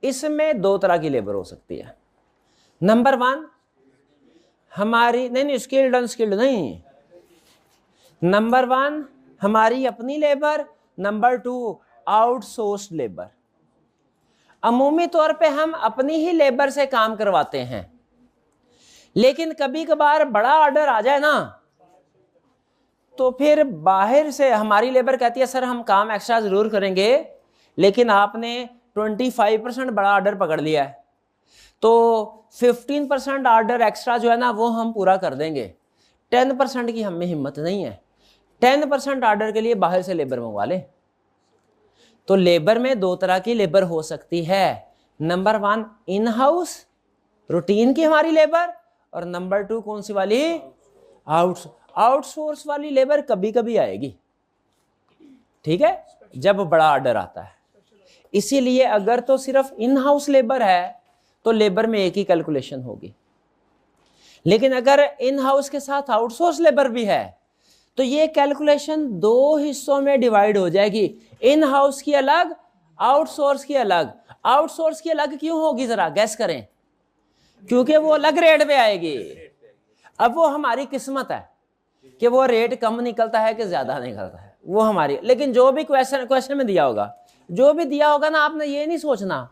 इसमें 2 तरह की लेबर हो सकती है। नंबर 1 हमारी, नहीं स्किल्ड अनस्किल्ड नहीं, नंबर 1 हमारी अपनी लेबर, नंबर 2 आउटसोर्स्ड लेबर। अमूमी तौर पे हम अपनी ही लेबर से काम करवाते हैं, लेकिन कभी कभार बड़ा ऑर्डर आ जाए ना, तो फिर बाहर से हमारी लेबर कहती है सर हम काम एक्स्ट्रा जरूर करेंगे, लेकिन आपने 25% बड़ा ऑर्डर पकड़ लिया है, तो 15% ऑर्डर एक्स्ट्रा जो है ना वो हम पूरा कर देंगे, 10% की हमें हिम्मत नहीं है, 10% ऑर्डर के लिए बाहर से लेबर मंगवा ले। तो लेबर में 2 तरह की लेबर हो सकती है, नंबर 1 इन हाउस रूटीन की हमारी लेबर, और नंबर 2 कौन सी वाली, आउटसोर्स वाली लेबर कभी कभी आएगी, ठीक है, जब बड़ा ऑर्डर आता है। इसीलिए अगर तो सिर्फ इन हाउस लेबर है तो लेबर में एक ही कैलकुलेशन होगी, लेकिन अगर इन हाउस के साथ आउटसोर्स लेबर भी है तो ये कैलकुलेशन 2 हिस्सों में डिवाइड हो जाएगी, इन हाउस की अलग, आउटसोर्स की अलग। आउटसोर्स की अलग क्यों होगी जरा गैस करें, क्योंकि वो अलग रेट पे आएगी। अब वो हमारी किस्मत है कि वो रेट कम निकलता है कि ज्यादा निकलता है, वो हमारी, लेकिन जो भी क्वेश्चन में दिया होगा, जो भी दिया होगा ना, आपने ये नहीं सोचना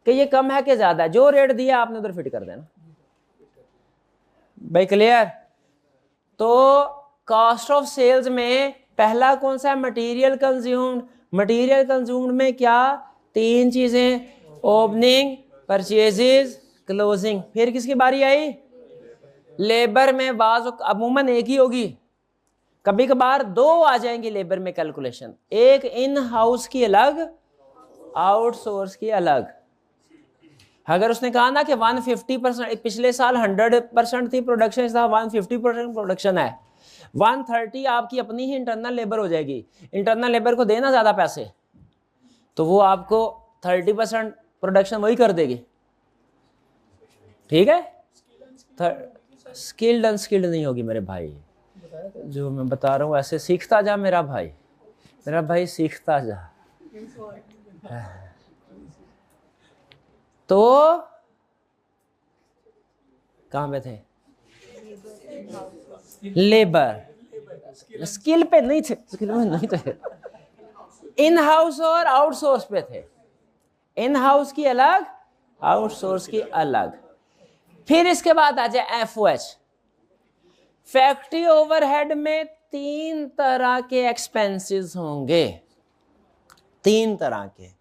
कि ये कम है कि ज्यादा है, जो रेट दिया आपने उधर फिट कर देना भाई, क्लियर। तो कॉस्ट ऑफ सेल्स में पहला कौन सा है, मटेरियल कंज्यूम्ड। मटेरियल कंज्यूम्ड में क्या, 3 चीजें, ओपनिंग, परचेजेस, क्लोजिंग। फिर किसकी बारी आई, लेबर में बाज अमूमन एक ही होगी, कभी कभार 2 आ जाएंगी लेबर में कैलकुलेशन, एक इन हाउस की अलग, आउटसोर्स की अलग। अगर उसने कहा ना कि 150%, पिछले साल 100% थी प्रोडक्शन, इस साल 150% प्रोडक्शन है, 130 आपकी अपनी ही इंटरनल लेबर हो जाएगी। इंटरनल लेबर को देना ज्यादा पैसे, तो वो आपको 30% प्रोडक्शन वही कर देगी, ठीक है। स्किल्ड अनस्किल्ड नहीं होगी मेरे भाई, जो मैं बता रहा हूँ ऐसे सीखता जा मेरा भाई सीखता जा। तो कहां पे थे, लेबर, स्किल पे नहीं थे, स्किल में नहीं थे, इन हाउस और आउटसोर्स पे थे, इन हाउस की अलग, आउटसोर्स की अलग। फिर इसके बाद आ जाए एफओएच। फैक्ट्री ओवरहेड में 3 तरह के एक्सपेंसेस होंगे, 3 तरह के।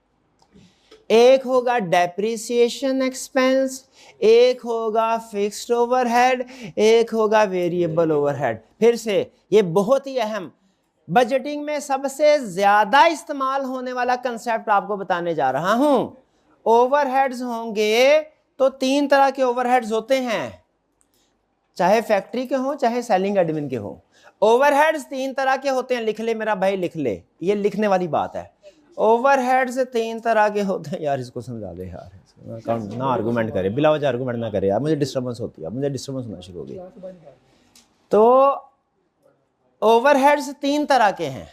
एक होगा डेप्रिसिएशन एक्सपेंस, एक होगा फिक्स्ड ओवरहेड, एक होगा वेरिएबल ओवरहेड। फिर से ये बहुत ही अहम, बजटिंग में सबसे ज्यादा इस्तेमाल होने वाला कंसेप्ट आपको बताने जा रहा हूं। ओवरहेड्स होंगे तो 3 तरह के ओवरहेड्स होते हैं, चाहे फैक्ट्री के हो चाहे सेलिंग एडमिन के हो। ओवरहेड्स 3 तरह के होते हैं, लिख ले मेरा भाई, लिख ले, ये लिखने वाली बात है। ओवरहेड्स 3 तरह के होते हैं, यार इसको समझा दे यार, ना आर्गुमेंट करे, बिला वजह आर्गुमेंट ना करे यार, मुझे डिस्टर्बेंस होती है, मुझे डिस्टर्बेंस होना शुरू हो गई। तो ओवरहेड्स 3 तरह के हैं,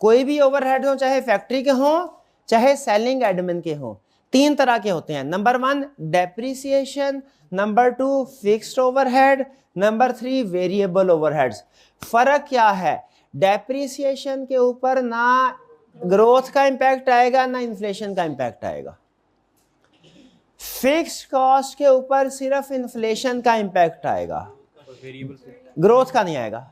कोई भी ओवरहेड हो, चाहे फैक्ट्री के हो चाहे सेलिंग एडमिन के हो, तीन तरह के होते हैं। Number 1 depreciation, number 2 fixed overhead, number 3 variable overheads. फर्क क्या है? डेप्रिसिएशन के ऊपर ना ग्रोथ का इंपैक्ट आएगा ना इन्फ्लेशन का इंपैक्ट आएगा। फिक्स्ड कॉस्ट के ऊपर सिर्फ इन्फ्लेशन का इंपैक्ट आएगा, ग्रोथ का नहीं आएगा।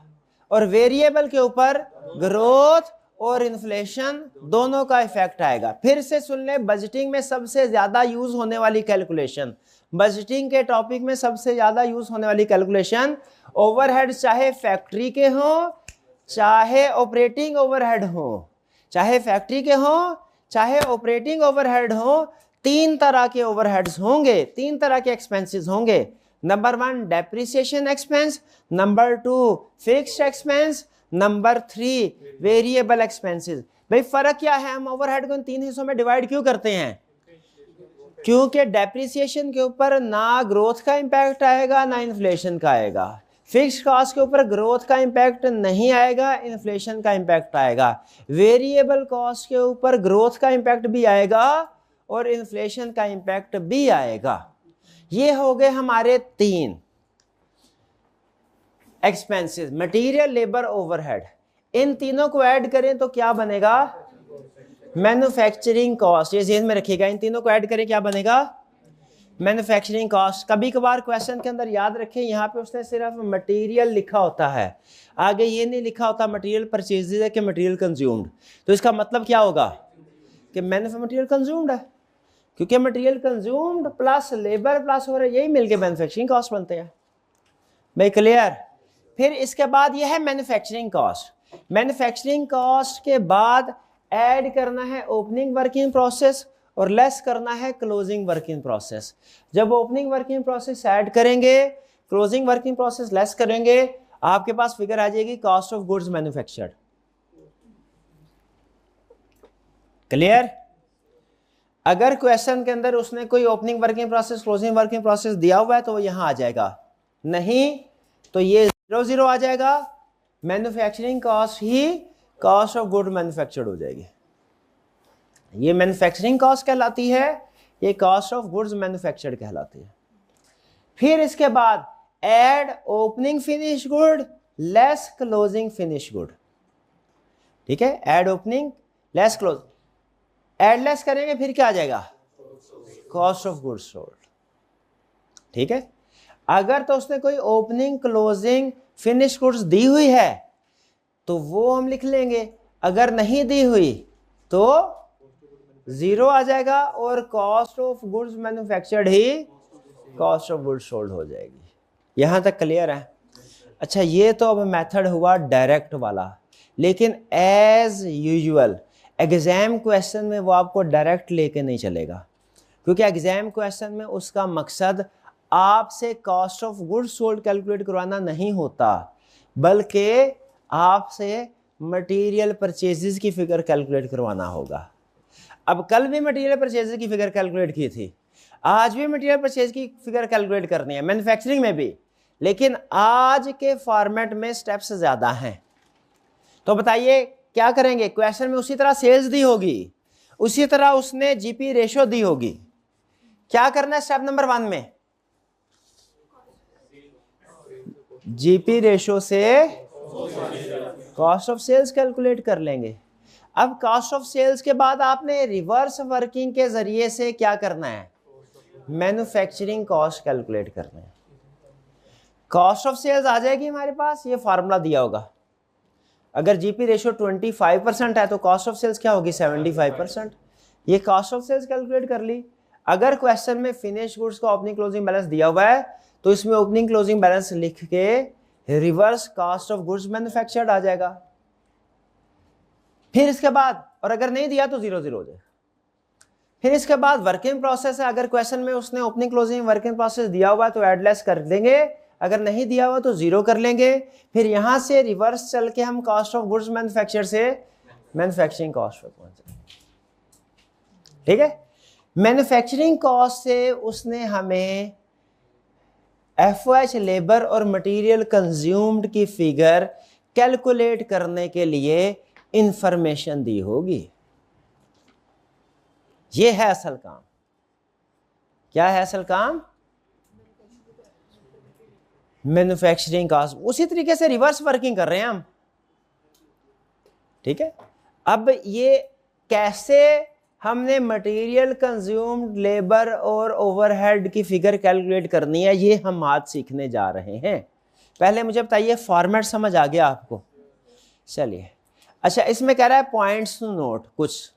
और वेरिएबल के ऊपर ग्रोथ और इन्फ्लेशन दोनों का इफेक्ट आएगा। फिर से सुन ले, बजटिंग में सबसे ज्यादा यूज होने वाली कैलकुलेशन, बजटिंग के टॉपिक में सबसे ज्यादा यूज होने वाली कैलकुलेशन ओवरहेड, चाहे फैक्ट्री के हो चाहे ऑपरेटिंग ओवरहेड हो, चाहे फैक्ट्री के हो चाहे ऑपरेटिंग ओवरहेड हो, तीन तरह के ओवरहेड्स होंगे, तीन तरह के एक्सपेंसेस होंगे। Number 1 depreciation expense, number 2 fixed expense, number 3 variable expenses. भाई फर्क क्या है? हम ओवरहेड को इन तीन हिस्सों में डिवाइड क्यों करते हैं? क्योंकि डेप्रिसिएशन के ऊपर ना ग्रोथ का इंपैक्ट आएगा ना इन्फ्लेशन का आएगा। फिक्स्ड कॉस्ट के ऊपर ग्रोथ का इंपैक्ट नहीं आएगा, इन्फ्लेशन का इंपैक्ट आएगा। वेरिएबल कॉस्ट के ऊपर ग्रोथ का इंपैक्ट भी आएगा और इन्फ्लेशन का इंपैक्ट भी आएगा। ये हो गए हमारे तीन एक्सपेंसेस, मटेरियल, लेबर, ओवरहेड। इन तीनों को ऐड करें तो क्या बनेगा? Manufacturing cost. ये ज़हन में रखिएगा, इन तीनों को ऐड करें क्या बनेगा? Manufacturing cost. कभी कभार क्वेश्चन के अंदर याद रखें, यहाँ पे उसने सिर्फ मटेरियल लिखा होता है, आगे ये नहीं लिखा होता मटेरियल परचेजेज है कि मटेरियल कंज्यूम्ड। तो इसका मतलब क्या होगा कि मटेरियल कंज्यूम्ड है, क्योंकि material consumed plus labour plus हो रहा है, यही मिलके मैन्युफैक्चरिंग कॉस्ट बनते हैं। भाई क्लियर? फिर इसके बाद ये है मैन्युफैक्चरिंग कॉस्ट। मैन्युफैक्चरिंग कॉस्ट के बाद ऐड करना है ओपनिंग वर्किंग प्रोसेस और लेस करना है क्लोजिंग वर्किंग प्रोसेस। जब ओपनिंग वर्किंग प्रोसेस ऐड करेंगे, क्लोजिंग वर्किंग प्रोसेस लेस करेंगे, आपके पास फिगर आ जाएगी cost of goods manufactured. Clear? अगर क्वेश्चन के अंदर उसने कोई opening working process closing working process दिया हुआ है तो वो यहां आ जाएगा, नहीं तो ये 0 आ जाएगा। Manufacturing cost he cost of good manufactured हो जाएगी। ये मैन्युफैक्चरिंग कॉस्ट कहलाती है, ये कॉस्ट ऑफ गुड्स मैन्युफैक्चर्ड कहलाती है। फिर इसके बाद add opening finish good less closing finish good. ठीक है, add opening less close, add less करेंगे फिर क्या आ जाएगा? Cost of goods sold. ठीक है, अगर तो उसने कोई ओपनिंग क्लोजिंग फिनिश गुड्स दी हुई है तो वो हम लिख लेंगे, अगर नहीं दी हुई तो 0 आ जाएगा और cost of goods manufactured he cost of goods sold हो जाएगी। यहां तक क्लियर है? अच्छा, ये तो अब मेथड हुआ डायरेक्ट वाला, लेकिन एज यूजुअल एग्जाम क्वेश्चन में वो आपको डायरेक्ट लेके नहीं चलेगा, क्योंकि एग्जाम क्वेश्चन में उसका मकसद आपसे cost of goods sold calculate करवाना नहीं होता, बल्कि आपसे मटेरियल परचेजेस की फिगर कैलकुलेट करवाना होगा। अब कल भी मटेरियल परचेजेस की फिगर कैलकुलेट की थी, आज भी मटेरियल परचेज की फिगर कैलकुलेट करनी है, मैन्युफैक्चरिंग में भी, लेकिन आज के फॉर्मेट में स्टेप्स ज्यादा हैं। तो बताइए क्या करेंगे? क्वेश्चन में उसी तरह सेल्स दी होगी, उसी तरह उसने जीपी रेशो दी होगी। क्या करना है स्टेप नंबर 1 में? जीपी रेशो से कॉस्ट ऑफ सेल्स कैलकुलेट कर लेंगे। अब कॉस्ट ऑफ सेल्स के बाद आपने रिवर्स वर्किंग के जरिए से क्या करना है? मैन्युफैक्चरिंग कॉस्ट कैलकुलेट करना है। कॉस्ट ऑफ सेल्स आ जाएगी हमारे पास, ये फार्मूला दिया होगा। अगर जीपी रेशियो 25% है तो कॉस्ट ऑफ सेल्स क्या होगी? 75%। ये कॉस्ट ऑफ सेल्स कैलकुलेट कर ली। अगर क्वेश्चन में फिनिश गुड्स का ओपनिंग क्लोजिंग बैलेंस दिया हुआ है तो इसमें ओपनिंग क्लोजिंग बैलेंस लिख के reverse cost of goods manufactured आ जाएगा। फिर इसके बाद, और अगर नहीं दिया तो 0 0 हो जाएगा। फिर इसके बाद वर्किंग प्रोसेस है, अगर क्वेश्चन में उसने ओपनिंग क्लोजिंग वर्किंग प्रोसेस दिया हुआ है तो एड लेस कर देंगे, अगर नहीं दिया हुआ तो 0 कर लेंगे। फिर यहां से रिवर्स चल के हम कॉस्ट ऑफ गुड्स मैन्युफैक्चर से मैन्युफैक्चरिंग कॉस्ट पर पहुंचे। ठीक है, मैन्युफैक्चरिंग कॉस्ट से उसने हमें एफओएच लेबर और मटेरियल कंज्यूम्ड की फिगर कैलकुलेट करने के लिए इंफॉर्मेशन दी होगी। ये है असल काम। क्या है असल काम? Manufacturing cost. उसी तरीके से रिवर्स वर्किंग कर रहे हैं हम, ठीक है। अब ये कैसे हमने मटेरियल कंज्यूम्ड, लेबर और ओवरहेड की फिगर कैलकुलेट करनी है, ये हम आज सीखने जा रहे हैं। पहले मुझे बताइए फॉर्मेट समझ आ गया आपको? चलिए, अच्छा इसमें कह रहा है पॉइंट्स टू नोट, कुछ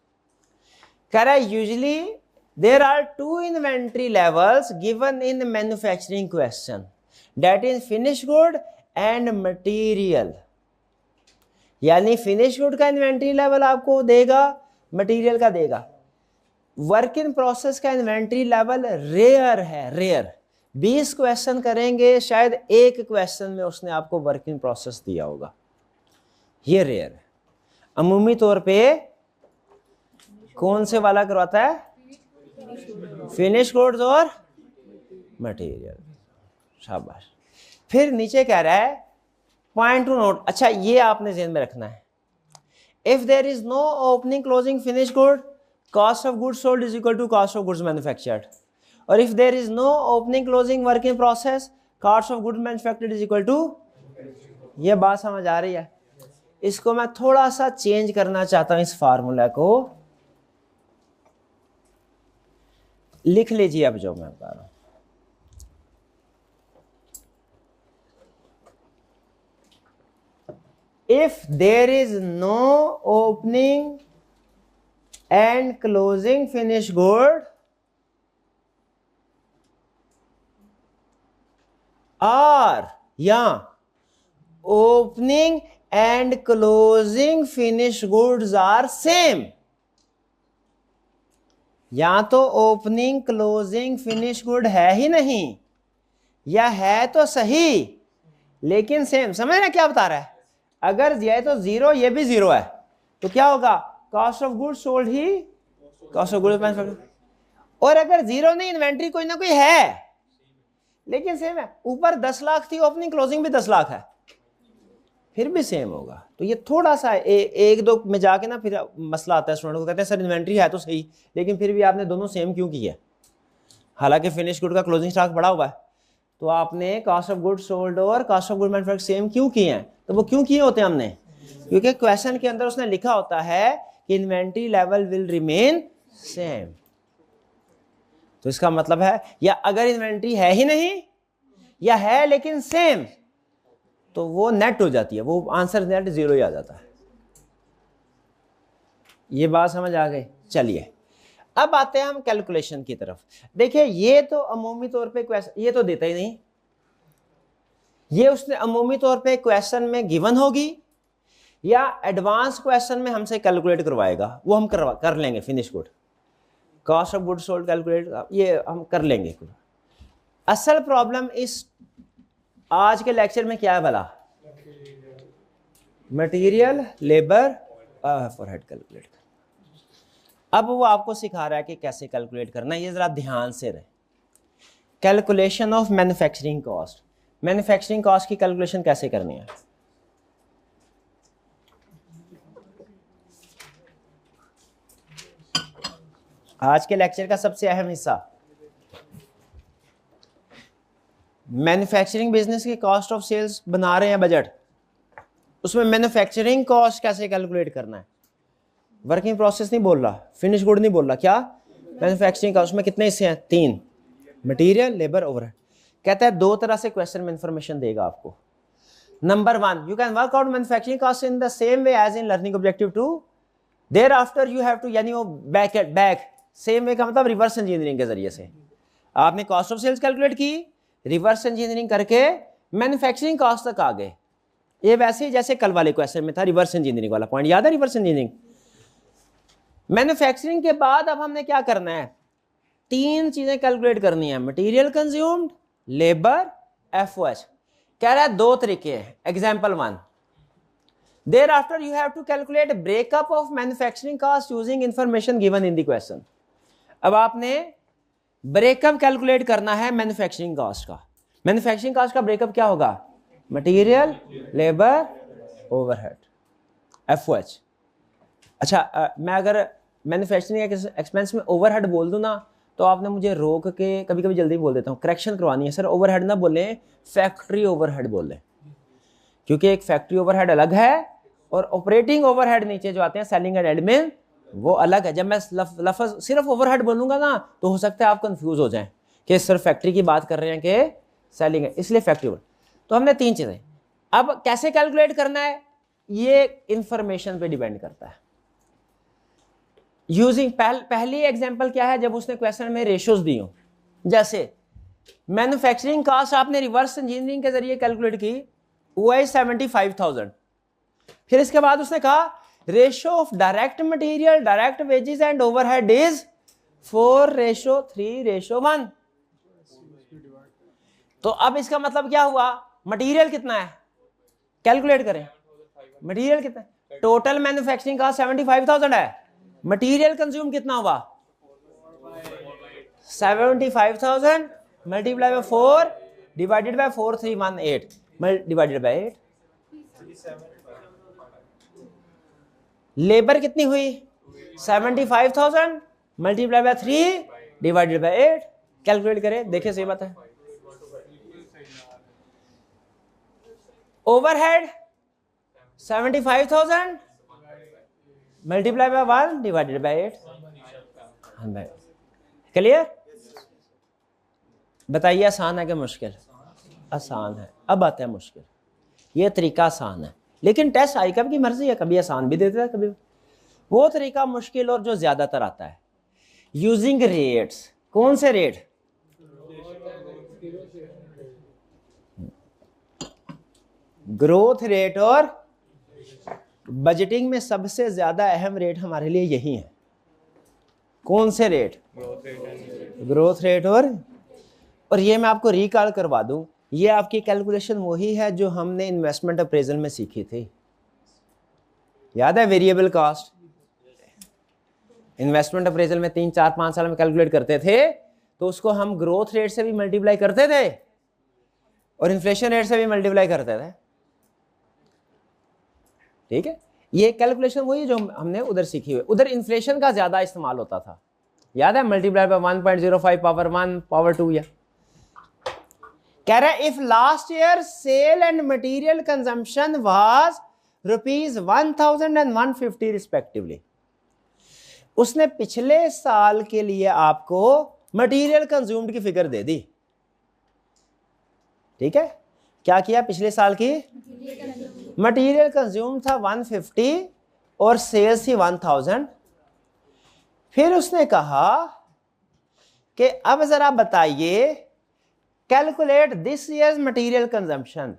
कह रहा है usually there are 2 inventory levels given in manufacturing question, that is finish good and material. यानी फिनिश गुड का इन्वेंट्री लेवल आपको देगा, मटेरियल का देगा। वर्क इन प्रोसेस का इन्वेंट्री लेवल रेयर है, रेयर। 20 क्वेश्चन करेंगे, शायद एक क्वेश्चन में उसने आपको वर्क इन प्रोसेस दिया होगा, ये रेयर है। अमूमी तौर पे कौन से वाला करवाता है? फिनिश गुड्स और मटेरियल। शाबाश। फिर नीचे कह रहा है पॉइंट टू नोट, अच्छा ये आपने ज़हन में रखना है, if there is no opening closing finish good, cost of goods sold is equal to cost of goods manufactured, और if there is no opening closing work in process, cost of goods manufactured is equal to. ये बात समझ आ रही है? इसको मैं थोड़ा सा चेंज करना चाहता हूं, इस फार्मूला को लिख लीजिए अब जो मैं बता रहा हूं। If there is no opening and closing finish good, or या opening and closing finish goods are same, या तो ओपनिंग क्लोजिंग फिनिश गुड है ही नहीं, या है तो सही लेकिन सेम। समझ रहे क्या बता रहा है? अगर ये तो जीरो, ये भी जीरो है, तो क्या होगा? Cost of goods sold he cost of goods manufactured. और अगर जीरो नहीं, इन्वेंट्री कोई ना कोई है लेकिन सेम है, ऊपर 10 लाख थी, ओपनिंग क्लोजिंग भी 10 लाख है, फिर भी सेम होगा। तो ये थोड़ा सा एक दो में जाके ना फिर मसला आता है, स्टूडेंट को कहते हैं सर इन्वेंट्री है तो सही, लेकिन फिर भी आपने दोनों सेम क्यों किया? हालांकि फिनिश गुड का क्लोजिंग स्टॉक बढ़ा हुआ है, तो आपने कॉस्ट ऑफ गुड सोल्ड और cost of good manufactured same क्यों किए हैं? तो वो क्यों किए होते हैं हमने? क्योंकि क्वेश्चन के अंदर उसने लिखा होता है कि inventory level will remain same. तो इसका मतलब है, या अगर इन्वेंट्री है ही नहीं या है लेकिन सेम, तो वो नेट हो जाती है, वो आंसर नेट जीरो ही आ जाता है। ये बात समझ आ गई? चलिए अब आते हैं हम कैलकुलेशन की तरफ। देखिए ये तो अमूमी तौर पे क्वेश्चन, ये तो देता ही नहीं, ये उसने अमूमी तौर पे क्वेश्चन में गिवन होगी या एडवांस क्वेश्चन में हमसे कैलकुलेट करवाएगा, वो हम कर लेंगे। Finish good, cost of good sold calculate, ये हम कर लेंगे। असल प्रॉब्लम इस आज के लेक्चर में क्या है भला? मटेरियल, लेबर, ओवरहेड कैलकुलेट करना। अब वो आपको सिखा रहा है कि कैसे कैलकुलेट करना है, ये जरा ध्यान से रहे। Calculation of manufacturing cost, manufacturing cost की कैलकुलेशन कैसे करनी है? आज के लेक्चर का सबसे अहम हिस्सा, मैन्युफैक्चरिंग बिजनेस के कॉस्ट ऑफ सेल्स बना रहे हैं बजट, उसमें मैन्युफैक्चरिंग कॉस्ट कैसे कैलकुलेट करना है। वर्किंग प्रोसेस नहीं बोल रहा, फिनिश गुड नहीं बोल रहा, क्या? मैन्युफैक्चरिंग कॉस्ट में कितने हिस्से हैं? 3, मटेरियल, लेबर, ओवरहेड। कहता है 2 तरह से क्वेश्चन में इंफॉर्मेशन देगा आपको। Number 1, you can work out manufacturing cost in the same way as in learning objective 2, thereafter you have to, यानी वो बैक सेम वे का मतलब रिवर्स इंजीनियरिंग के जरिए से आपने कॉस्ट ऑफ सेल्स कैलकुलेट की, रिवर्स इंजीनियरिंग करके मैन्युफैक्चरिंग कॉस्ट तक आ गए। ये वैसे ही जैसे कल वाले क्वेश्चन में था रिवर्स इंजीनियरिंग वाला पॉइंट, याद है? Reverse engineering. मैन्युफैक्चरिंग के बाद अब हमने क्या करना है? 3 चीजें कैलकुलेट करनी है, मटेरियल कंज्यूम्ड, लेबर, एफओएच। कह रहा है 2 तरीके हैं। Example 1, thereafter you have to calculate breakup of manufacturing cost using information given in the question. अब आपने ब्रेकअप कैलकुलेट करना है मैन्युफैक्चरिंग कॉस्ट का। मैन्युफैक्चरिंग कॉस्ट का ब्रेकअप क्या होगा? Material, labour, overhead, FOH. अच्छा मैं अगर मैन्युफैक्चरिंग एक्सपेंस में ओवरहेड बोल दूं ना, तो आपने मुझे रोक के, कभी कभी जल्दी बोल देता हूँ, करेक्शन करवानी है सर, ओवरहेड ना बोलें, फैक्ट्री ओवरहेड बोलें, क्योंकि एक फैक्ट्री ओवरहेड अलग है और ऑपरेटिंग ओवरहेड नीचे जो आते हैं सेलिंग एंड एडमिन वो अलग है। जब मैं लफ्ज सिर्फ ओवरहेड बोलूंगा ना तो हो सकता है आप कंफ्यूज हो जाएं कि सिर्फ फैक्ट्री की बात कर रहे हैं कि सेलिंग है, इसलिए फैक्ट्री ओवरहेड। तो हमने 3 चीजें, अब कैसे कैलकुलेट करना है ये इंफॉर्मेशन पे डिपेंड करता है। यूजिंग पहली एग्जांपल क्या है, जब उसने क्वेश्चन में रेशियोज दी हो, जैसे मैन्युफैक्चरिंग कास्ट आपने रिवर्स इंजीनियरिंग के जरिए कैलकुलेट की, वो है 75,000। फिर इसके बाद उसने कहा ratio of direct material, direct wages and overhead is 4:3:1। तो अब इसका मतलब क्या हुआ, मटेरियल कितना है कैलकुलेट करें, मटेरियल कितना है, टोटल मैन्युफैक्चरिंग का 75,000 है, मटेरियल कंज्यूम कितना हुआ 75,000 multiply by 4 divided by 4,318 divided by 8। Labour कितनी हुई 75,000 multiply by 3 divided by 8। Calculate करें, देखिए सही बात है। Overhead 75,000 multiply by 1 divided by 8। Clear? बताइए आसान है कि मुश्किल? आसान है। अब आता है मुश्किल। ये तरीका आसान है, लेकिन टेस्ट आई कब की मर्जी है, कभी आसान भी देता है, कभी वो तरीका मुश्किल और जो ज्यादातर आता है यूजिंग रेट्स। कौन से रेट? ग्रोथ रेट, और बजटिंग में सबसे ज्यादा अहम रेट हमारे लिए यही है। कौन से रेट? Growth rate. और ये मैं आपको रिकॉल करवा दूं, ये आपकी कैलकुलेशन वही है जो हमने इन्वेस्टमेंट अप्रेजल में सीखी थी, याद है? वेरिएबल कॉस्ट इन्वेस्टमेंट अप्रेजल में 3, 4, 5 साल में कैलकुलेट करते थे, तो उसको हम ग्रोथ रेट से भी मल्टीप्लाई करते थे और इन्फ्लेशन रेट से भी मल्टीप्लाई करते थे। ठीक है, ये कैलकुलेशन वही जो हमने उधर सीखी हुई। उधर इन्फ्लेशन का ज्यादा इस्तेमाल होता था, याद है? Multiply by 1.05 power 1 power 2। या कह रहा है if last year cell and material consumption was ₹1,000 and 150 respectively, उसने पिछले साल के लिए आपको मटेरियल कंज्यूम्ड की फिगर दे दी। ठीक है, क्या किया पिछले साल की? मटेरियल कंज्यूम था 150 और सेल्स थी 1,000। फिर उसने कहा कि अब जरा बताइए calculate this year's material consumption,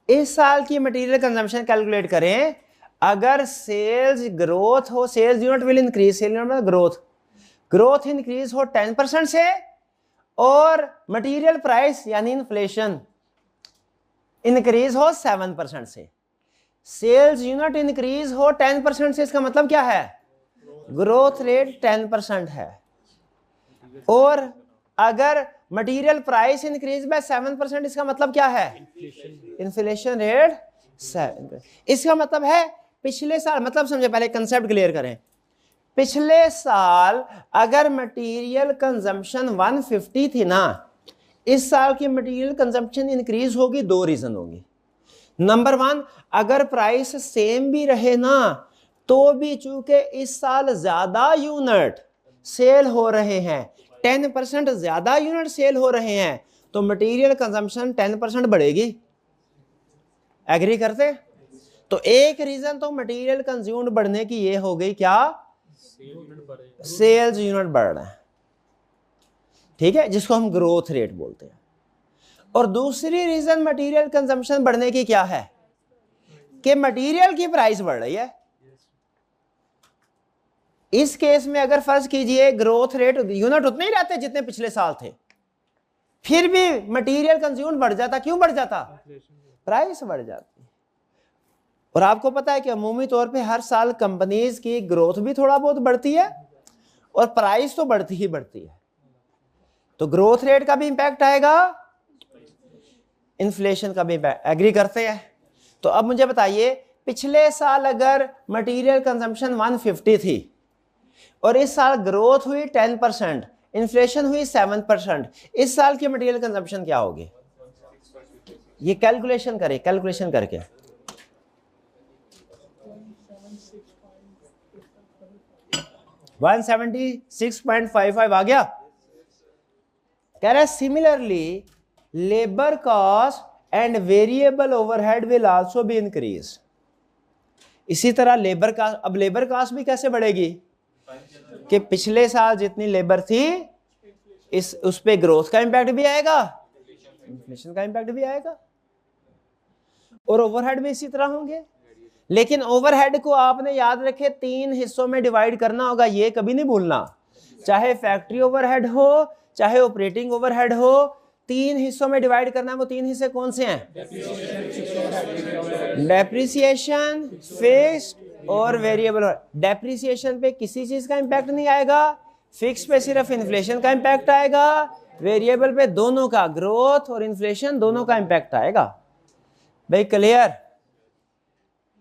इस साल की मटेरियल कंजम्पशन कैलकुलेट करें। अगर सेल्स ग्रोथ हो, sales unit will increase, sale unit growth increase हो 10% से, और मटेरियल प्राइस यानी इन्फ्लेशन इंक्रीज हो 7% से। सेल्स यूनिट इंक्रीज हो 10% से, इसका मतलब क्या है? ग्रोथ रेट 10% है। और अगर मटेरियल प्राइस इंक्रीज बाय 7%, इसका मतलब क्या है? Inflation rate 7। इसका मतलब है पिछले साल, मतलब समझे, पहले कंसेप्ट क्लियर करें। पिछले साल अगर मटेरियल कंजम्पशन 150 थी ना, इस साल की मटेरियल कंजम्पशन इंक्रीज होगी, 2 रीजन होगी। नंबर 1, अगर प्राइस सेम भी रहे ना तो भी चूंकि इस साल ज्यादा यूनिट सेल हो रहे हैं, 10% ज्यादा यूनिट सेल हो रहे हैं, तो मटेरियल कंजम्पशन 10% बढ़ेगी। एग्री करते? तो एक रीजन तो मटेरियल कंज्यूम्ड बढ़ने की ये हो गई, क्या? सेल्स यूनिट बढ़ रहे हैं। ठीक है, जिसको हम ग्रोथ रेट बोलते हैं। और दूसरी रीजन मटेरियल कंजम्पशन बढ़ने की क्या है कि मटेरियल की प्राइस बढ़ रही है। इस केस में अगर फर्ज कीजिए ग्रोथ रेट, यूनिट उतने ही रहते जितने पिछले साल थे, फिर भी मटेरियल कंज्यूम बढ़ जाता। क्यों बढ़ जाता? प्राइस बढ़ जाती। और आपको पता है कि अमूमी तौर पे हर साल कंपनीज की ग्रोथ भी थोड़ा बहुत बढ़ती है और प्राइस तो बढ़ती ही बढ़ती है। तो ग्रोथ रेट का भी इंपैक्ट आएगा, इन्फ्लेशन का भी इंपैक्ट। एग्री करते हैं? तो अब मुझे बताइए, पिछले साल अगर मटेरियल कंजम्पशन 150 थी और इस साल ग्रोथ हुई 10%, इन्फ्लेशन हुई 7%, इस साल की मटेरियल कंजम्पशन क्या होगी? ये कैलकुलेशन करें, कैलकुलेशन करके 176.55 आ गया। कह रहा है similarly labour cost and variable overhead will also be increase. इसी तरह लेबर कास्ट, अब लेबर कास्ट भी कैसे बढ़ेगी कि पिछले साल जितनी लेबर थी इस उस पे ग्रोथ का इंपैक्ट भी आएगा, इन्फ्लेशन का इंपैक्ट भी आएगा, और ओवरहेड भी इसी तरह होंगे। लेकिन ओवरहेड को आपने याद रखे 3 हिस्सों में डिवाइड करना होगा, ये कभी नहीं भूलना। चाहे फैक्ट्री ओवरहेड हो चाहे ऑपरेटिंग ओवरहेड हो, 3 हिस्सों में डिवाइड करना है। वो 3 हिस्से कौन से हैं? डेप्रिसिएशन, फिक्स्ड और वेरिएबल। डेप्रिसिएशन पे किसी चीज का इंपैक्ट नहीं आएगा, फिक्स पे सिर्फ इन्फ्लेशन का इंपैक्ट आएगा, वेरिएबल पे दोनों का, ग्रोथ और इन्फ्लेशन दोनों का इंपैक्ट आएगा। भाई क्लियर?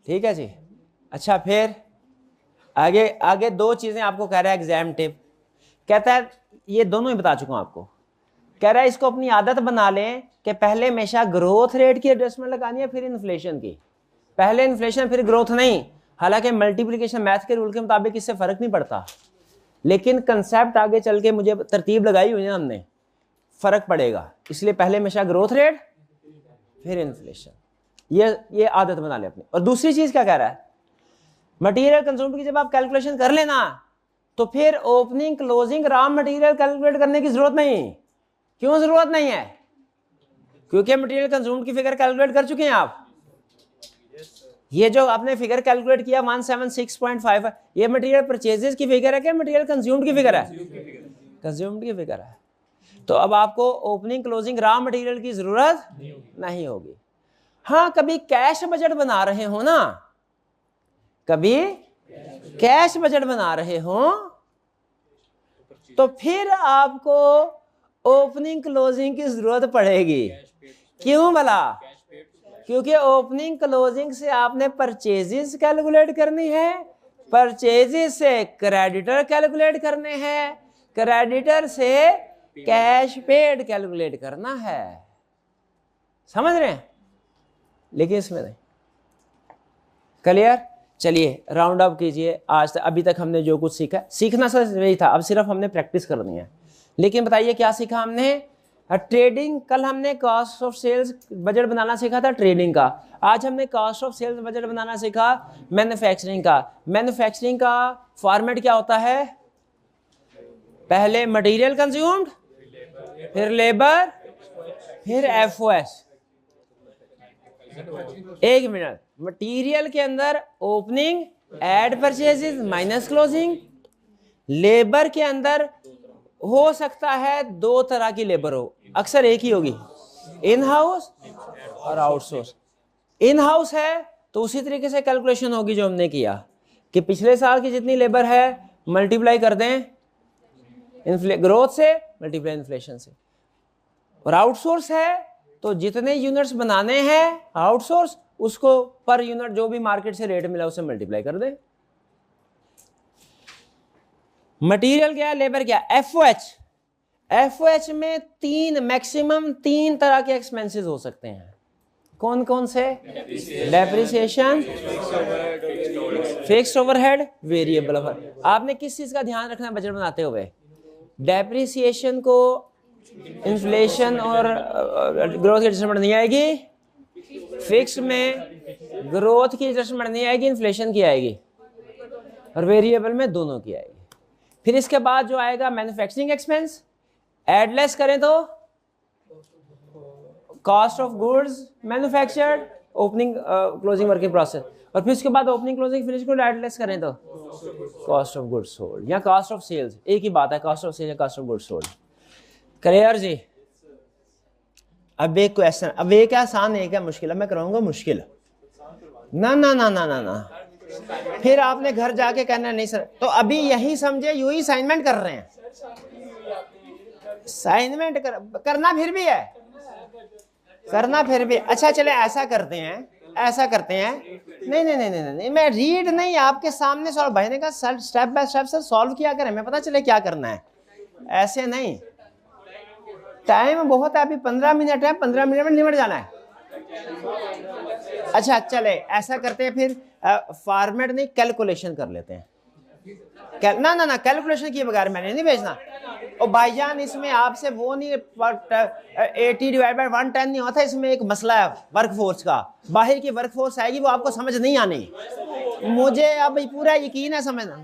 ठीक है जी। अच्छा फिर आगे आगे 2 चीजें आपको कह रहा है एग्जाम टिप। कहता है ये दोनों ही बता चुका हूं आपको। कह रहा है इसको अपनी आदत बना लें कि पहले हमेशा ग्रोथ रेट की एडजस्टमेंट लगानी है, फिर इन्फ्लेशन की। पहले इन्फ्लेशन फिर ग्रोथ नहीं। हालांकि मल्टीप्लिकेशन मैथ के रूल के मुताबिक इससे फर्क नहीं पड़ता, लेकिन कंसेप्ट आगे चल के मुझे तरतीब लगाई हुई है हमने, फर्क पड़ेगा। इसलिए पहले हमेशा ग्रोथ रेट फिर इन्फ्लेशन, ये आदत बना ले अपनी। और दूसरी चीज क्या कह रहा है, मटेरियल कंज्यूम्ड की जब आप कैलकुलेशन कर लेना तो फिर opening closing raw material calculate करने की जरूरत नहीं। क्यों जरूरत नहीं है? क्योंकि मटेरियल कंज्यूम्ड की फिगर कैलकुलेट कर चुके हैं आप। ये जो आपने फिगर कैलकुलेट किया 176.5, ये मटेरियल परचेजेस की फिगर है कि मटेरियल कंज्यूम्ड की फिगर है? कंज्यूम्ड की फिगर है। तो अब आपको ओपनिंग क्लोजिंग रॉ मटेरियल की जरूरत नहीं होगी। हाँ, कभी कैश बजट बना रहे हो ना, कभी कैश बजट बना रहे हो तो फिर आपको ओपनिंग क्लोजिंग की जरूरत पड़ेगी। क्यों भला? क्योंकि ओपनिंग क्लोजिंग से आपने परचेजेस कैलकुलेट करनी है, परचेजेस से क्रेडिटर कैलकुलेट करने हैं, क्रेडिटर से कैश पेड कैलकुलेट करना है। समझ रहे हैं? लेकिन इसमें नहीं। क्लियर? चलिए राउंड अप कीजिए। आज तक अभी तक हमने जो कुछ सीखा, सीखना सर यही था, अब सिर्फ हमने प्रैक्टिस करनी है। लेकिन बताइए क्या सीखा हमने? ट्रेडिंग, कल हमने कॉस्ट ऑफ सेल्स बजट बनाना सीखा था ट्रेडिंग का। आज हमने कॉस्ट ऑफ सेल्स बजट बनाना सीखा मैन्युफैक्चरिंग का। मैन्युफैक्चरिंग का फॉर्मेट क्या होता है? पहले मटेरियल कंज्यूम्ड, फिर लेबर, फिर एफओएस। एक मिनट, मटेरियल के अंदर opening add purchases minus closing, labour के अंदर हो सकता है 2 तरह की लेबर हो, अक्सर एक ही होगी, इन हाउस और आउटसोर्स। इन हाउस है तो उसी तरीके से कैलकुलेशन होगी जो हमने किया कि पिछले साल की जितनी लेबर है मल्टीप्लाई कर दें ग्रोथ से, मल्टीप्लाई इन्फ्लेशन से। और आउटसोर्स है तो जितने यूनिट्स बनाने हैं आउटसोर्स, उसको पर यूनिट जो भी मार्केट से रेट मिला उसे मल्टीप्लाई कर दे। मटेरियल क्या है, लेबर क्या? एफओएच। एफओएच में 3 मैक्सिमम 3 तरह के एक्सपेंसेस हो सकते हैं। कौन कौन से? Depreciation, fixed overhead, variable overhead. आपने किस चीज का ध्यान रखना बजट बनाते हुए? डेप्रिसिएशन को इन्फ्लेशन और ग्रोथ की एडजस्टमेंट नहीं आएगी, फिक्स में ग्रोथ की एडजस्टमेंट नहीं आएगी, इन्फ्लेशन की आएगी, और वेरिएबल में दोनों की आएगी। फिर इसके बाद जो आएगा मैन्युफैक्चरिंग एक्सपेंस, एडलेस करें तो cost of goods manufactured, opening closing working process, और फिर उसके बाद ओपनिंग क्लोजिंग फिनिश को एडलेस करें तो कॉस्ट ऑफ गुड्स सोल्ड या कॉस्ट ऑफ सेल्स। एक ही बात है, कॉस्ट ऑफ सेल्स या cost of goods sold. Clear ji? अब एक क्वेश्चन, अब एक आसान एक है मुश्किल है, मैं कराऊंगा मुश्किल। ना ना ना ना ना ना, फिर आपने घर जाके कहना नहीं सर, तो अभी यही समझे यूं ही असाइनमेंट कर रहे हैं। असाइनमेंट करना फिर भी है, करना फिर भी। अच्छा चले ऐसा करते हैं, ऐसा करते हैं, नहीं नहीं नहीं नहीं नहीं, मैं रीड नहीं, आपके सामने सॉल्व। भाई ने कहा step by step sir solve किया करें, मैं पता चले क्या करना है। ऐसे नहीं, टाइम बहुत है, अभी 15 मिनट है, 15 मिनट में निपट जाना है। अच्छा चले ऐसा करते हैं फिर, फॉर्मेट नहीं कैलकुलेशन कर लेते हैं। ना ना ना, कैलकुलेशन किए बगैर मैंने नहीं भेजना। और भाईजान इसमें आपसे वो नहीं 80/110 नहीं होता, इसमें एक मसला है वर्कफोर्स का, बाहर की वर्कफोर्स आएगी वो आपको समझ नहीं आनी, मुझे अब पूरा यकीन है समझना।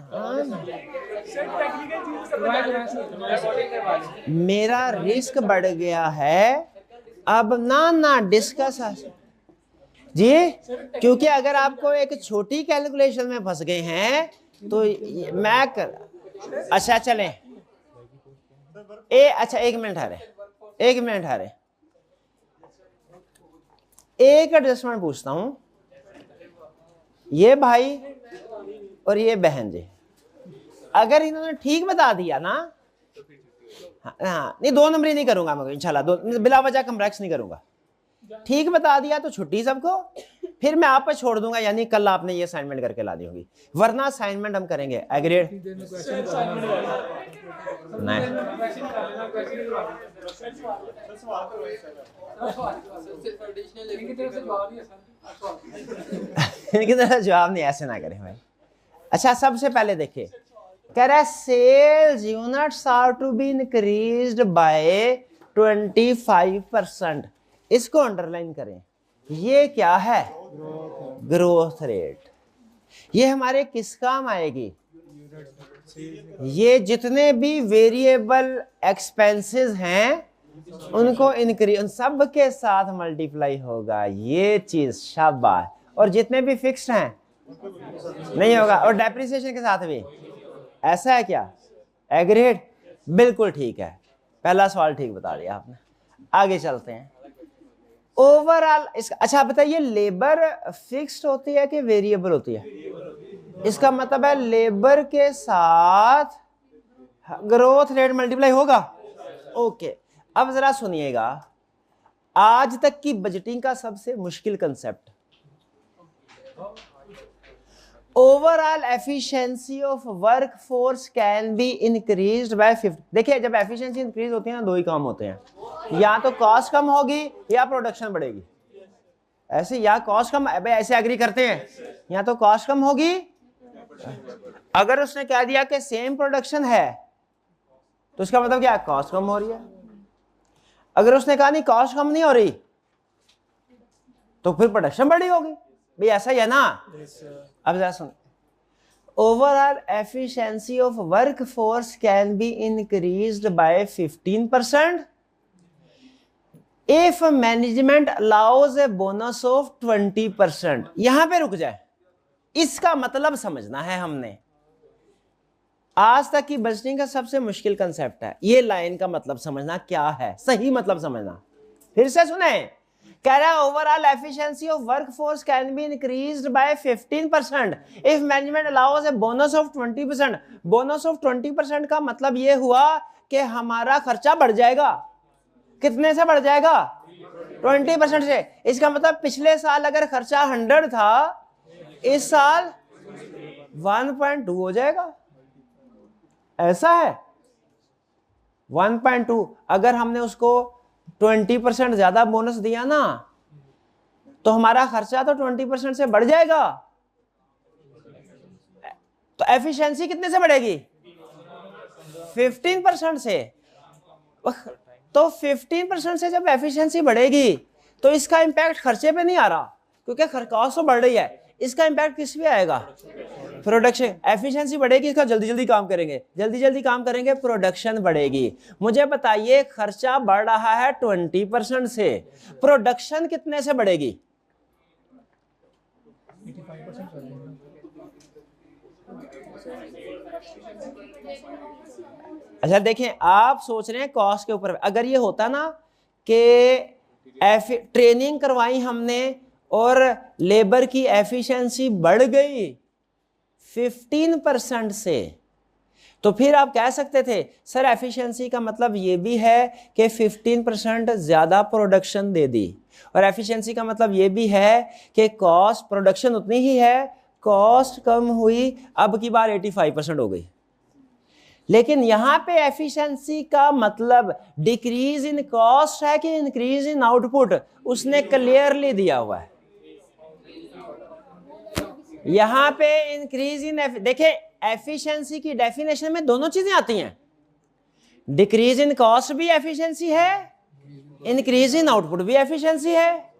मेरा रिस्क बढ़ गया है अब, ना ना डिस्कस जी, क्योंकि अगर आपको एक छोटी कैलकुलेशन में फंस गए हैं तो मैं अच्छा चलें अच्छा एक मिनट हारे, एक एडजस्टमेंट पूछता हूं, ये भाई और ये बहन जी, अगर इन्होंने ठीक बता दिया ना, हाँ नहीं 2 नंबरी नहीं करूंगा मैं इंशाल्लाह, बिला वजह कम्प्लेक्स नहीं करूंगा, ठीक बता दिया तो छुट्टी सबको, फिर मैं आप पे छोड़ दूंगा, यानी कल आपने ये असाइनमेंट करके ला दी होगी, वरना असाइनमेंट हम करेंगे एग्रीड नहीं। इनकी तरह जवाब नहीं, ऐसे ना करें भाई। अच्छा सबसे पहले देखिए, कह रहा है sales units are to be increased by 25%, इसको अंडरलाइन करें, ये क्या है, ग्रोथ रेट। ये हमारे किस काम आएगी, ये जितने भी वेरिएबल एक्सपेंसेस हैं उनको इंक्रीज, उन सब के साथ मल्टीप्लाई होगा, ये चीज शाबाश, और जितने भी फिक्स्ड हैं नहीं होगा, और डेप्रिसिएशन के साथ भी, ऐसा है क्या, एग्रीड, बिल्कुल ठीक है, पहला सवाल ठीक बता दिया आपने। आगे चलते हैं, ओवरऑल इसका, अच्छा बताइए लेबर फिक्स्ड होती है कि वेरिएबल होती है, इसका मतलब है लेबर के साथ ग्रोथ रेट मल्टीप्लाई होगा, ओके। अब जरा सुनिएगा, आज तक की बजटिंग का सबसे मुश्किल concept, overall efficiency of work force can be increased bye 50। देखिए जब एफिशिएंसी इंक्रीज होती है ना, 2 ही काम होते हैं, या तो कॉस्ट कम होगी या प्रोडक्शन बढ़ेगी, ऐसे या कॉस्ट कम, ऐसे एग्री करते हैं, या तो कॉस्ट कम होगी, अगर उसने कह दिया कि सेम प्रोडक्शन है तो उसका मतलब क्या, कॉस्ट कम हो रही है, अगर उसने कहा नहीं कॉस्ट कम नहीं हो रही तो फिर प्रोडक्शन बढ़ी होगी, भाई ऐसा ही है ना। अब जरा सुन, overall efficiency of work force can be increased by 15% if management allows a bonus of 20%। यहां पे रुक जाए, इसका मतलब समझना है हमने, आज तक की बजटिंग का सबसे मुश्किल कंसेप्ट है, ये लाइन का मतलब समझना क्या है, सही मतलब समझना। फिर से सुने, कह रहा है overall efficiency of work force can be increased by 15% if management allows a bonus of 20%। Bonus of 20% का मतलब ये हुआ कि हमारा खर्चा बढ़ जाएगा, कितने से बढ़ जाएगा, 20% से। इसका मतलब पिछले साल अगर खर्चा 100 था, इस साल 1.2 हो जाएगा, ऐसा है 1.2। अगर हमने उसको 20% ज्यादा बोनस दिया ना, तो हमारा खर्चा तो 20% से बढ़ जाएगा, तो एफिशिएंसी कितने से बढ़ेगी, 15% से। तो 15% से जब एफिशिएंसी बढ़ेगी तो इसका इंपैक्ट खर्चे पे नहीं आ रहा, क्योंकि कॉस्ट तो बढ़ रही है, इसका इंपैक्ट किस पे आएगा, प्रोडक्शन। एफिशिएंसी बढ़ेगी, इसका जल्दी जल्दी काम करेंगे, जल्दी जल्दी काम करेंगे, प्रोडक्शन बढ़ेगी। मुझे बताइए खर्चा बढ़ रहा है 20% से, प्रोडक्शन कितने से बढ़ेगी, 85%। अच्छा देखें, आप सोच रहे हैं कॉस्ट के ऊपर, अगर ये होता ना कि ट्रेनिंग करवाई हमने और लेबर की एफिशिएंसी बढ़ गई 15% से, तो फिर आप कह सकते थे सर एफिशिएंसी का मतलब ये भी है कि 15% ज्यादा प्रोडक्शन दे दी, और एफिशिएंसी का मतलब ये भी है कि कॉस्ट, प्रोडक्शन उतनी ही है, कॉस्ट कम हुई, अब की बार 85% हो गई। लेकिन यहां पे एफिशिएंसी का मतलब डिक्रीज इन कॉस्ट है कि इंक्रीज इन आउटपुट, उसने क्लियरली दिया हुआ है। यहां पे इंक्रीज इन, देखिए एफिशिएंसी की डेफिनेशन में दोनों चीजें आती हैं, डिक्रीज इन कॉस्ट भी एफिशिएंसी है, इंक्रीज इन आउटपुट भी एफिशिएंसी है।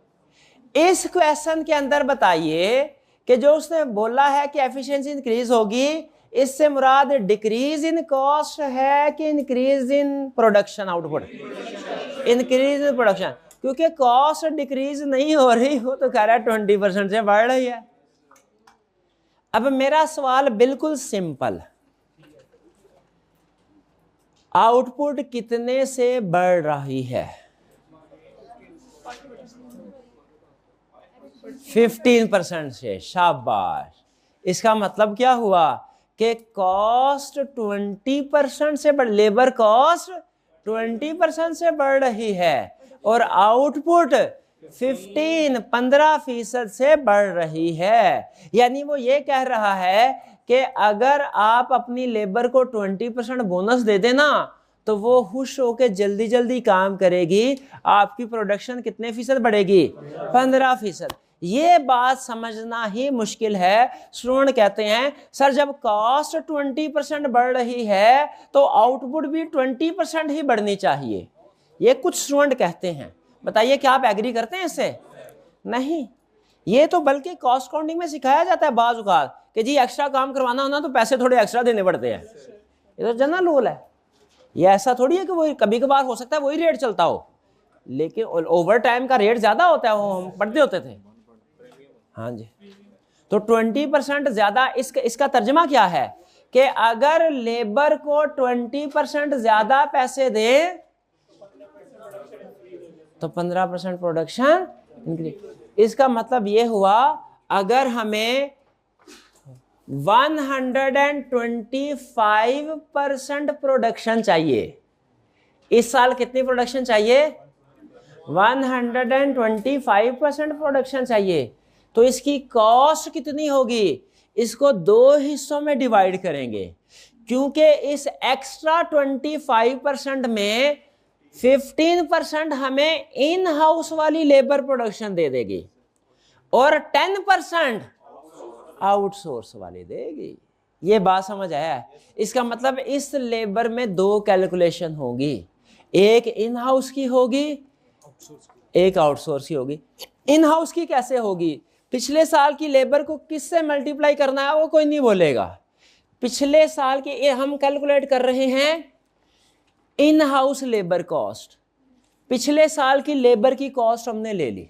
इस क्वेश्चन के अंदर बताइए कि जो उसने बोला है कि एफिशिएंसी इंक्रीज होगी, इससे मुराद डिक्रीज इन कॉस्ट है कि increase in production output? Increase in production, क्योंकि कॉस्ट डिक्रीज नहीं हो रही, वो तो कह रहा है 20% से बढ़ रही है। अब मेरा सवाल बिल्कुल सिंपल, आउटपुट कितने से बढ़ रही है? 15% से। शाबाश। इसका मतलब क्या हुआ कि कॉस्ट 20% से बढ़, लेबर कॉस्ट 20% से बढ़ रही है और आउटपुट 15% से बढ़ रही है। यानी वो ये कह रहा है कि अगर आप अपनी लेबर को 20% बोनस दे देना तो वो खुश होकर जल्दी जल्दी काम करेगी, आपकी प्रोडक्शन कितने फीसद बढ़ेगी? 15%। ये बात समझना ही मुश्किल है। स्टूडेंट कहते हैं सर जब कॉस्ट 20% बढ़ रही है तो आउटपुट भी 20% ही बढ़नी चाहिए। ये कुछ स्टूडेंट कहते हैं, बताइए क्या आप एग्री करते हैं इससे? नहीं, ये तो बल्कि कॉस्ट काउंटिंग में सिखाया जाता है बाज़ औक़ात कि जी एक्स्ट्रा काम करवाना होना तो पैसे थोड़े एक्स्ट्रा देने पड़ते हैं। ये तो जनरल रूल है, ये ऐसा थोड़ी है कि वो कभी कभार हो सकता है वही रेट चलता हो, लेकिन ओवर टाइम का रेट ज्यादा होता है, वो हम पढ़ते होते थे। हाँ जी, तो 20% ज्यादा, इसका तर्जमा क्या है कि अगर लेबर को 20% ज्यादा पैसे दे तो 15% प्रोडक्शन इंक्रीज। इसका मतलब ये हुआ अगर हमें 125% प्रोडक्शन चाहिए, इस साल कितनी प्रोडक्शन चाहिए? 125% प्रोडक्शन चाहिए, तो इसकी कॉस्ट कितनी होगी? इसको दो हिस्सों में डिवाइड करेंगे, क्योंकि इस एक्स्ट्रा 25% में 15% हमें इन हाउस वाली लेबर प्रोडक्शन दे देगी और 10% आउटसोर्स वाली देगी। ये बात समझ आया? इसका मतलब इस लेबर में दो कैलकुलेशन होगी, एक इन हाउस की होगी, एक आउटसोर्स की होगी। इन हाउस की कैसे होगी? पिछले साल की लेबर को किससे मल्टीप्लाई करना है वो कोई नहीं बोलेगा। पिछले साल की हम कैलकुलेट कर रहे हैं इन हाउस लेबर कॉस्ट। पिछले साल की लेबर की कॉस्ट हमने ले ली,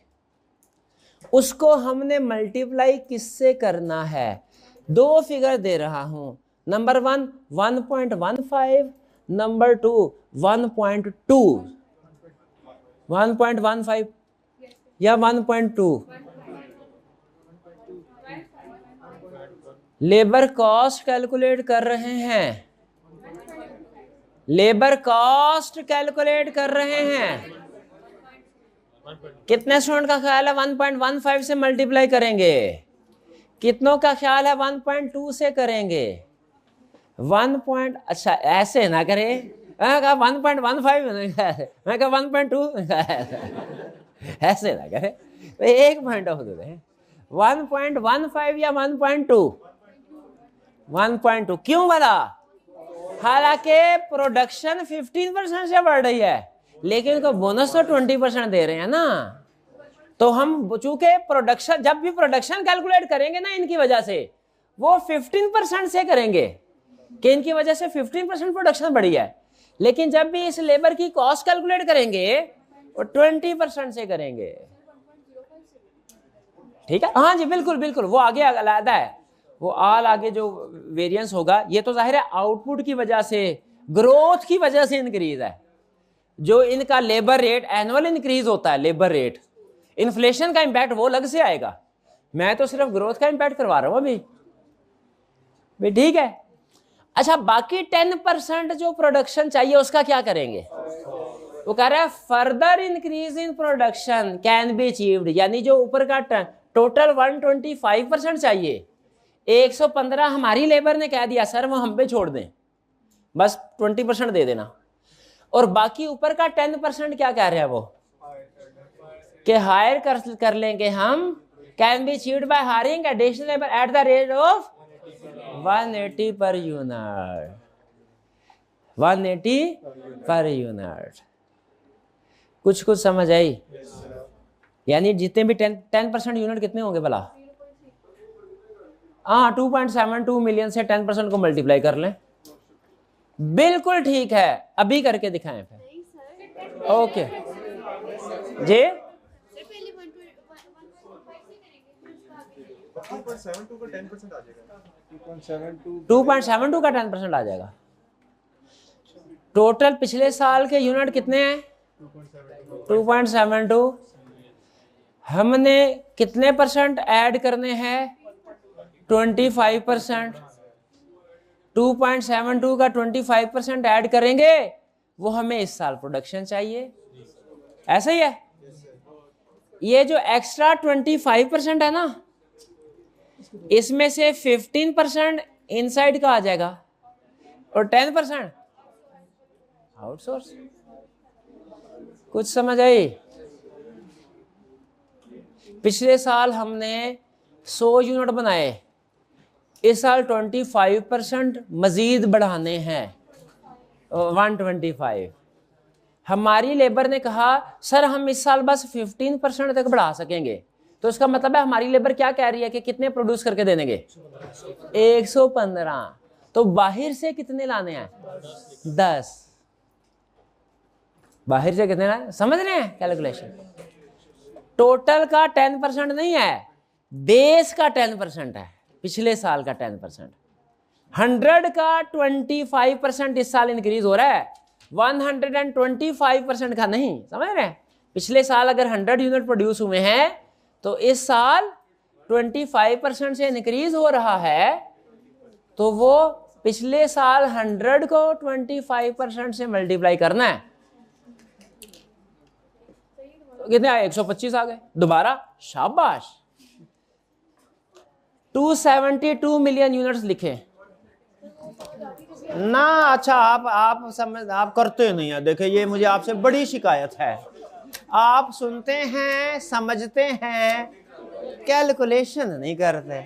उसको हमने मल्टीप्लाई किससे करना है? दो फिगर दे रहा हूं, नंबर 1 1.15, नंबर 2 1.2। 1.15 या 1.2? लेबर कॉस्ट कैलकुलेट कर रहे हैं, लेबर कॉस्ट कैलकुलेट कर रहे हैं। कितने स्टूडेंट का ख्याल है 1.15 से मल्टीप्लाई करेंगे? कितनों का ख्याल है 1.2 से करेंगे? 1. अच्छा ऐसे ना करें, मैं कहा 1.15, मैं कहा 1.2, ऐसे ना करें, एक पॉइंट ऑफ दे दें। 1.15 या 1.2? 1.2 क्यों बना? हालांकि प्रोडक्शन 15% से बढ़ रही है, लेकिन उनको बोनस तो 20% दे रहे हैं ना। तो हम चूंकि प्रोडक्शन, जब भी प्रोडक्शन कैलकुलेट करेंगे ना इनकी वजह से, वो 15% से करेंगे कि इनकी वजह से 15% प्रोडक्शन बढ़ी है, लेकिन जब भी इस लेबर की कॉस्ट कैलकुलेट करेंगे वो 20% से करेंगे। ठीक है, हाँ जी बिल्कुल बिल्कुल, वो आगे अलग है, वो आगे जो वेरिएंस होगा, ये तो जाहिर है आउटपुट की वजह से, ग्रोथ की वजह से इंक्रीज है। जो इनका लेबर रेट एनुअल इंक्रीज होता है, लेबर रेट, इन्फ्लेशन का इंपैक्ट वो अलग से आएगा। मैं तो सिर्फ ग्रोथ का इंपैक्ट करवा रहा हूं अभी भी, ठीक है। अच्छा, बाकी 10% जो प्रोडक्शन चाहिए उसका क्या करेंगे? वो कह रहा है further increase in production can be achieved, यानी जो ऊपर का टोटल 125% चाहिए, 115 हमारी लेबर ने कह दिया सर वो हम पे छोड़ दें, बस 20% दे देना। और बाकी ऊपर का 10% क्या कह रहे हैं वो कि हायर कर लेंगे हम, can be achieved by hiring additional labour at the rate of 180 per unit, 180 per unit. कुछ कुछ समझ आई? यानी जितने भी 10% यूनिट कितने होंगे भला? हाँ, 2.72 मिलियन से 10% को मल्टीप्लाई कर लें। बिल्कुल ठीक है, अभी करके दिखाएं फिर। ओके जी, 2.72 का 10% आ जाएगा। टोटल पिछले साल के यूनिट कितने हैं? 2.72। हमने कितने परसेंट ऐड करने हैं? 25%। 2.72 का 25% ऐड करेंगे, वो हमें इस साल प्रोडक्शन चाहिए। ऐसा ही है। ये जो एक्स्ट्रा 25% है ना, इसमें से 15% इनसाइड का आ जाएगा और 10% आउटसोर्स। कुछ समझ आई? पिछले साल हमने 100 यूनिट बनाए, इस साल 25% मजीद बढ़ाने हैं, 125। हमारी लेबर ने कहा सर हम इस साल बस 15% तक बढ़ा सकेंगे, तो इसका मतलब है हमारी लेबर क्या कह रही है कि कितने प्रोड्यूस करके देंगे? 115। तो बाहर से कितने लाने हैं? 10। बाहर से कितने लाने? समझ रहे हैं कैलकुलेशन? टोटल का 10% नहीं है, बेस का 10% है, पिछले साल का 10%। 100 का 25% इस साल इंक्रीज हो रहा है, 125% का नहीं। समझ रहे हैं? पिछले साल अगर 100 यूनिट प्रोड्यूस हुए हैं तो इस साल 25% से इंक्रीज हो रहा है, तो वो पिछले साल 100 को 25% से मल्टीप्लाई करना है। कितने आए? 125 आ गए। दोबारा शाबाश। 272 मिलियन यूनिट्स लिखे ना। अच्छा, आप समझ, आप करते नहीं है। देखिए ये मुझे आपसे बड़ी शिकायत है, आप सुनते हैं, समझते हैं, कैलकुलेशन नहीं करते।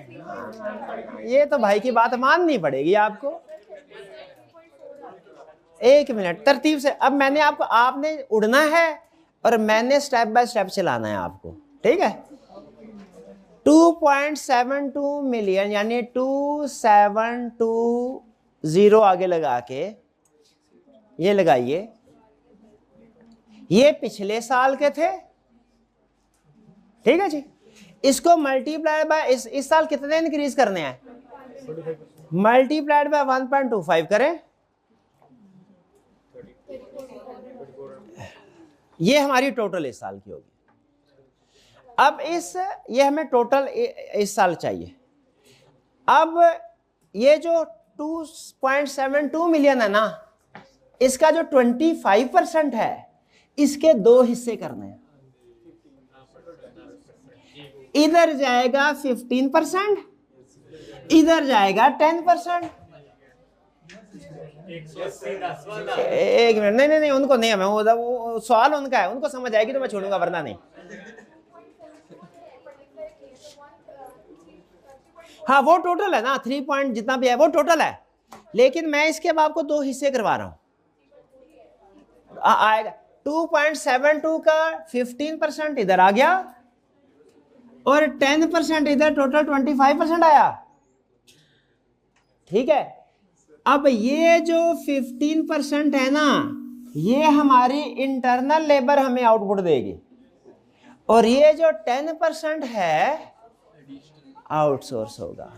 ये तो भाई की बात माननी पड़ेगी आपको। एक मिनट, तरतीब से। अब मैंने आपको, आपने उड़ना है और मैंने स्टेप बाय स्टेप चलाना है आपको, ठीक है? 2.72 मिलियन यानी 2720 आगे लगा के ये लगाइए, ये पिछले साल के थे, ठीक है जी। इसको मल्टीप्लाइड बाय इस साल कितने इंक्रीज करने हैं? मल्टीप्लाइड बाय 1.25 करें, ये हमारी टोटल इस साल की होगी। अब ये हमें टोटल इस साल चाहिए। अब ये जो 2.72 मिलियन है ना, इसका जो 25% है, इसके 2 हिस्से करने हैं। इधर जाएगा 15%, इधर जाएगा 10%। एक मिनट, नहीं उनको नहीं है, मैं वो सवाल उनका है, उनको समझ आएगी तो मैं छोड़ूंगा, वरना नहीं। हाँ वो टोटल है ना, 3 पॉइंट जितना भी है वो टोटल है, लेकिन मैं इसके अब आपको 2 हिस्से करवा रहा हूं। आएगा 2.72 का 15% इधर आ गया और 10% इधर, टोटल 25% आया, ठीक है? अब ये जो 15% है ना, ये हमारी इंटरनल लेबर हमें आउटपुट देगी, और ये जो 10% है आउटसोर्स होगा।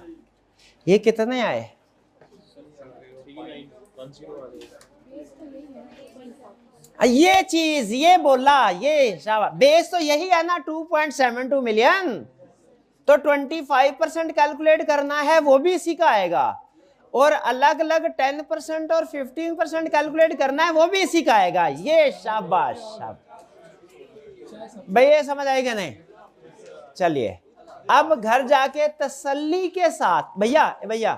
ये कितने आए? ये चीज ये बोला, ये शाबाश। बेस तो यही है ना 2.72 मिलियन, तो 25% कैलकुलेट करना है, वो भी इसी का आएगा, और अलग अलग 10% और 15% कैलकुलेट करना है, वो भी इसी का आएगा। ये शाबाश भाई, ये समझ आएगा नहीं? चलिए अब घर जाके तसल्ली के साथ, भैया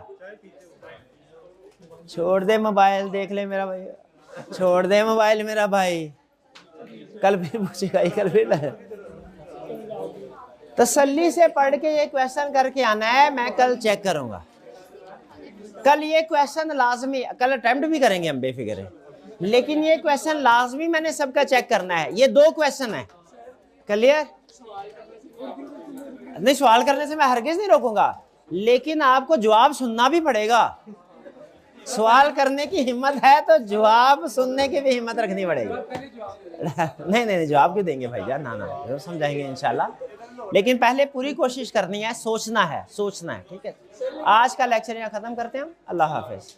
छोड़ दे मोबाइल, देख ले मेरा भाई, छोड़ दे मोबाइल मेरा भाई, कल फिर पूछेगा ही, कल फिर। तसल्ली से पढ़ के ये क्वेश्चन करके आना है, मैं कल चेक करूंगा। कल ये क्वेश्चन लाजमी, कल अटेम्प्ट भी करेंगे हम, बेफिक्र है, लेकिन ये क्वेश्चन लाजमी मैंने सबका चेक करना है। ये 2 क्वेश्चन है, क्लियर? नहीं, सवाल करने से मैं हरगिज नहीं रोकूंगा, लेकिन आपको जवाब सुनना भी पड़ेगा। सवाल करने की हिम्मत है तो जवाब सुनने की भी हिम्मत रखनी पड़ेगी। नहीं नहीं, जवाब क्यों देंगे भाईजान, ना ना, जरूर समझाएंगे इंशाल्लाह, लेकिन पहले पूरी कोशिश करनी है, सोचना है, सोचना है, ठीक है। आज का लेक्चर यहाँ खत्म करते हैं हम। अल्लाह हाफिज।